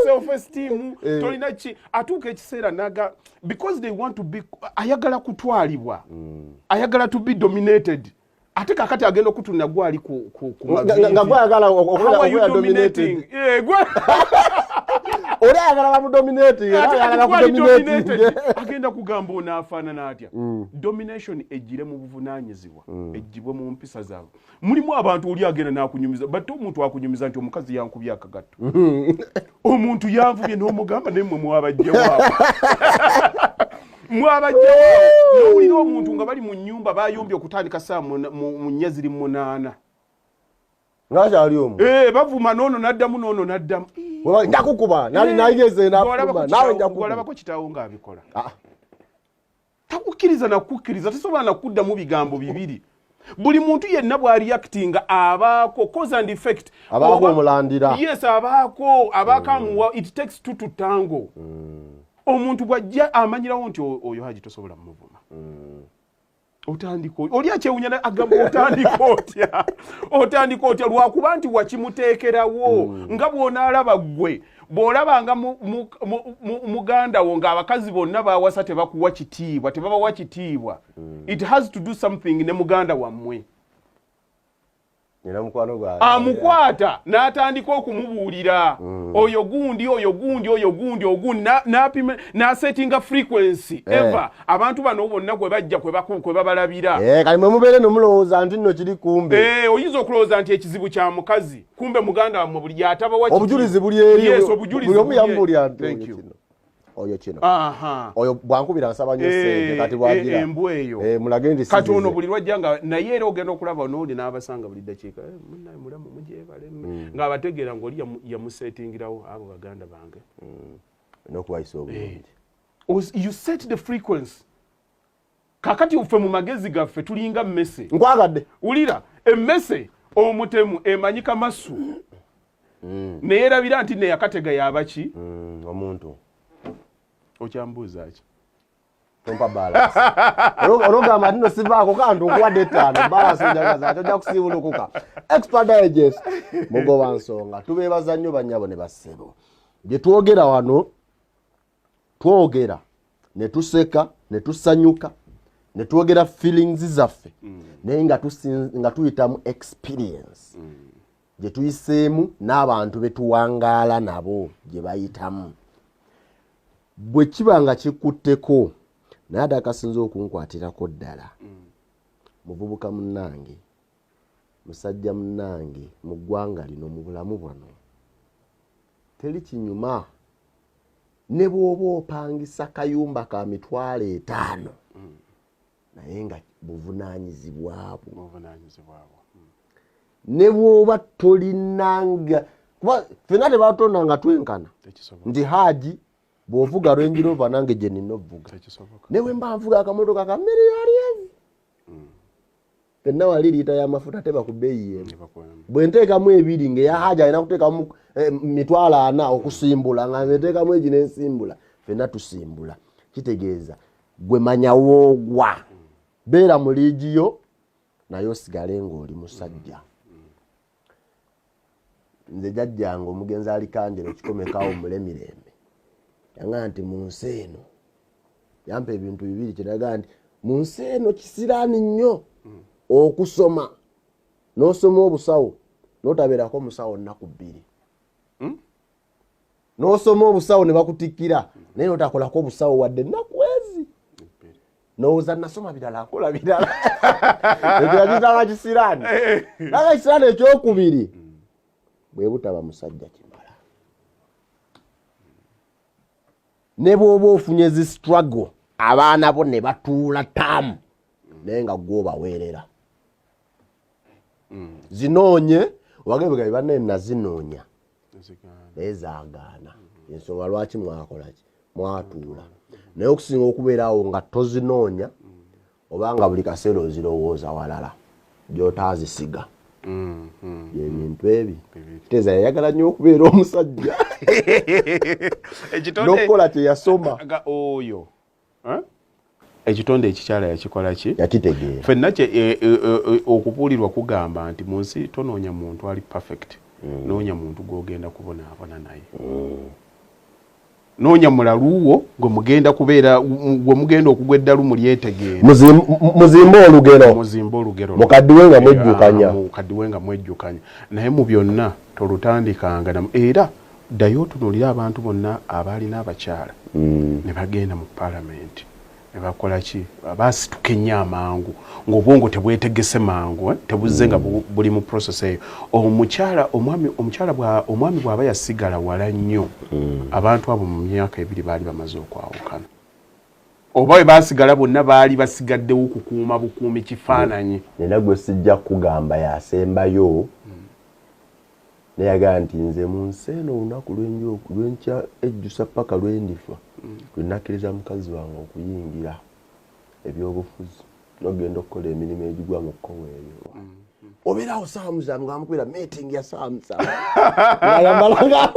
self esteem tolina ki atuuka ekiseera naga because they want to be ayagala kutwalibwa ayagala to be dominated ate kakati agenda okutunda gwali ku
nga gwagala okuya dominating ora agala bamudominating
agenda kugamba onaafaanana atya domination ejjire mu buvunaanyizibwa ejjibwe mu mpisa zaabwe mulimu abantu oli agenda n'akunyumiza batte omuntu akunyumiza nti omukazi yankubye akagatto omuntu yanvubye n'omugamba naye mmwe mwabajjewaawo mwabajjewaawo n'owulira omuntu nga bali mu nnyumba bayombye okutandika saa mu nnya ziri 8
ngakyali omu
bavuma n'ono n'addamu
njakukuba nayigeze nawe
njakuolabako kitaawo ng'abikola takukkiriza nakukkiriza tasobola nakuddamu bigambo bibiri buli muntu yenna bw'areactinga abaako cause and effect
abaako omulandira
yes abaako amuwa it takes two to tango omuntu bw'ajja amanyirawo nti oyo haji tosobola muvuma otandika oli akyewunya agamba otandika otya lwakuba nti wakimuteekerawo nga bw'onaalaba ggwe bw'olabanga muganda wo ng'abakazi bonna bawasa tebakuwa kitiibwa tebabawa kitiibwa it has to do something ne muganda wammwe amukwata n'atandika okumubuulira oyo gundi n'apima n'asetinga frequency ever abantu bano bonna gwe bajja kwe babalabira
kali mwe mubeere nomulowooza nti nno kiri kumbe
oyinza okulowooza nti ekizibu kya mukazi kumbe muganda wammwe buli gyatabawa
obujulizi buli eri
yes obujulizi
buli omu yamubuulira nti oyo kino
aha
oyo bwankubira nsaba nnyo sente kati bwagira
embwa eyo
mulage ndi
kati ono buli lwajjanga naye era ogenda okulaba n'oli n'abasanga buli dakiika munnaye mulamu mujeebale ng'abategeera ng'oli yamusetingirawo abo baganda bange
n'okubayisa obulungi
you set the frequency kakati ffe mu magezi gaffe tulinga mmese
nkwagadde
wulira emmese omutemu emanyika masu neerabira nti neyakatega yabaki
omuntu
okyambuuza ki
tompa balance ologamba nti no sivaako kantu nkuwadde ettaano balance ojagaza ati ojja kusiibulukuka expert digest mugoba nsonga tubeebaza nnyo bannyabo ne bassebo gye twogera wano twogera ne tuseka ne tusanyuka ne twogera feelings zaffe naye nga tuyitamu experience gye tuyiseemu n'abantu be tuwangaala nabo gye bayitamu bwe kiba nga kikutteko naye ate akasinza okunkwatirako ddala muvubuka munnange musajja munnange mu ggwanga lino mu bulamu bwano teri kinyuma ne bw'oba opangisa kayumba ka 5,000 naye nga buvunaanyizibwabwo ne bw'oba tolinanga kuba ffenna tebatonda nga twenkana nti Haji bw'ovuga Range Rover nange gye nina ovuga newe mba nvuga akamotoka ka miliyoni ezi ffenna wali liita y'amafuta teba ku bbeeyi emu bwe nteekamu 2 ng'eya Haji alina kuteekamu 400 okusimbula nga nteekamu egi n'ensimbula ffenna tusimbula kitegeeza gwe manya woogwa beera mu liigiyo naye osigale ng'oli musajja nze jjajjange omugenzi alikanjera ekikomekaawo mulemirembe yanga nti mu nsi eno yampa ebintu bibiri kiraga nti mu nsi eno kisiraani nnyo okusoma n'osoma obusawo n'otabeerako musawo nnaku 2 n'osoma obusawo ne bakutikkira naye n'otakolako obusawo wadde nnaku ezi n'owooza nasoma birala akola birala ekyo yakitanga kisiraani naga kisiraani ekyokubiri bwe butaba musajja kimala ne bw'oba ofunye zi struggle abaana bo ne batuula tamu naye nga gw'obaweerera zinoonye obagebega banne nazinoonya naye zaagaana ensonga lwaki mwakola ki mwatuula naye okusinga okubeerawo nga tozinoonya obanga buli kaseera ozirowooza walala gy'otaazisiga ebintu ebi kiteeza yayagala nnyo okubeera omusajja n'okukola kye yasoma
oyo ekitonde ekikyala yakikola ki
yakitegeera
ffenna okubuulirwa kugamba nti mu nsi tonoonya muntu ali perfect noonya muntu gw'ogenda kubonaabona naye noonya mulaluwo gwe mugenda kubeera gwe mugenda okugwa eddalu mulyetegeera muzimba olugero mukaddiwe nga mwejjukanya naye mu byonna tolutandikanga era ddayo otunuulira abantu bonna abaalina abakyala ne bagenda mu palamenti ne bakola ki baasituka ennyo amangu ng'obwongo tebwetegese mangu tebuzze nga buli mu process eyo omwami bw'aba yasigala wala nnyo abantu abo mu myaka 2 baali bamaze okwawukana oba bwe baasigala bonna baali basigaddewo okukuuma bukuumi kifaananyi
nena gwe sijja kugamba yasembayo neyagaa nti nze mu nsi eno olunaku lwenkya ejjusa paka lwendifa lwenakkiriza mukazi wange okuyingira ebyobufuzi nogenda okukola emirimu egigwa mu kkowe eyo obeerawo saawa musanvu ng'amukwera meeting ya saawa musanvu ngayambalanga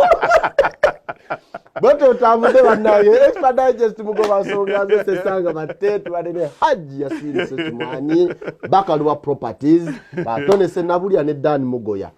bwete otambudde bannange Expert Digest mugoba nsonga nze Sesanga Mateetu badene Haji yasiirise kimwanyi Bakaluwa Properties batonese Nabulya ne Dan Mugoya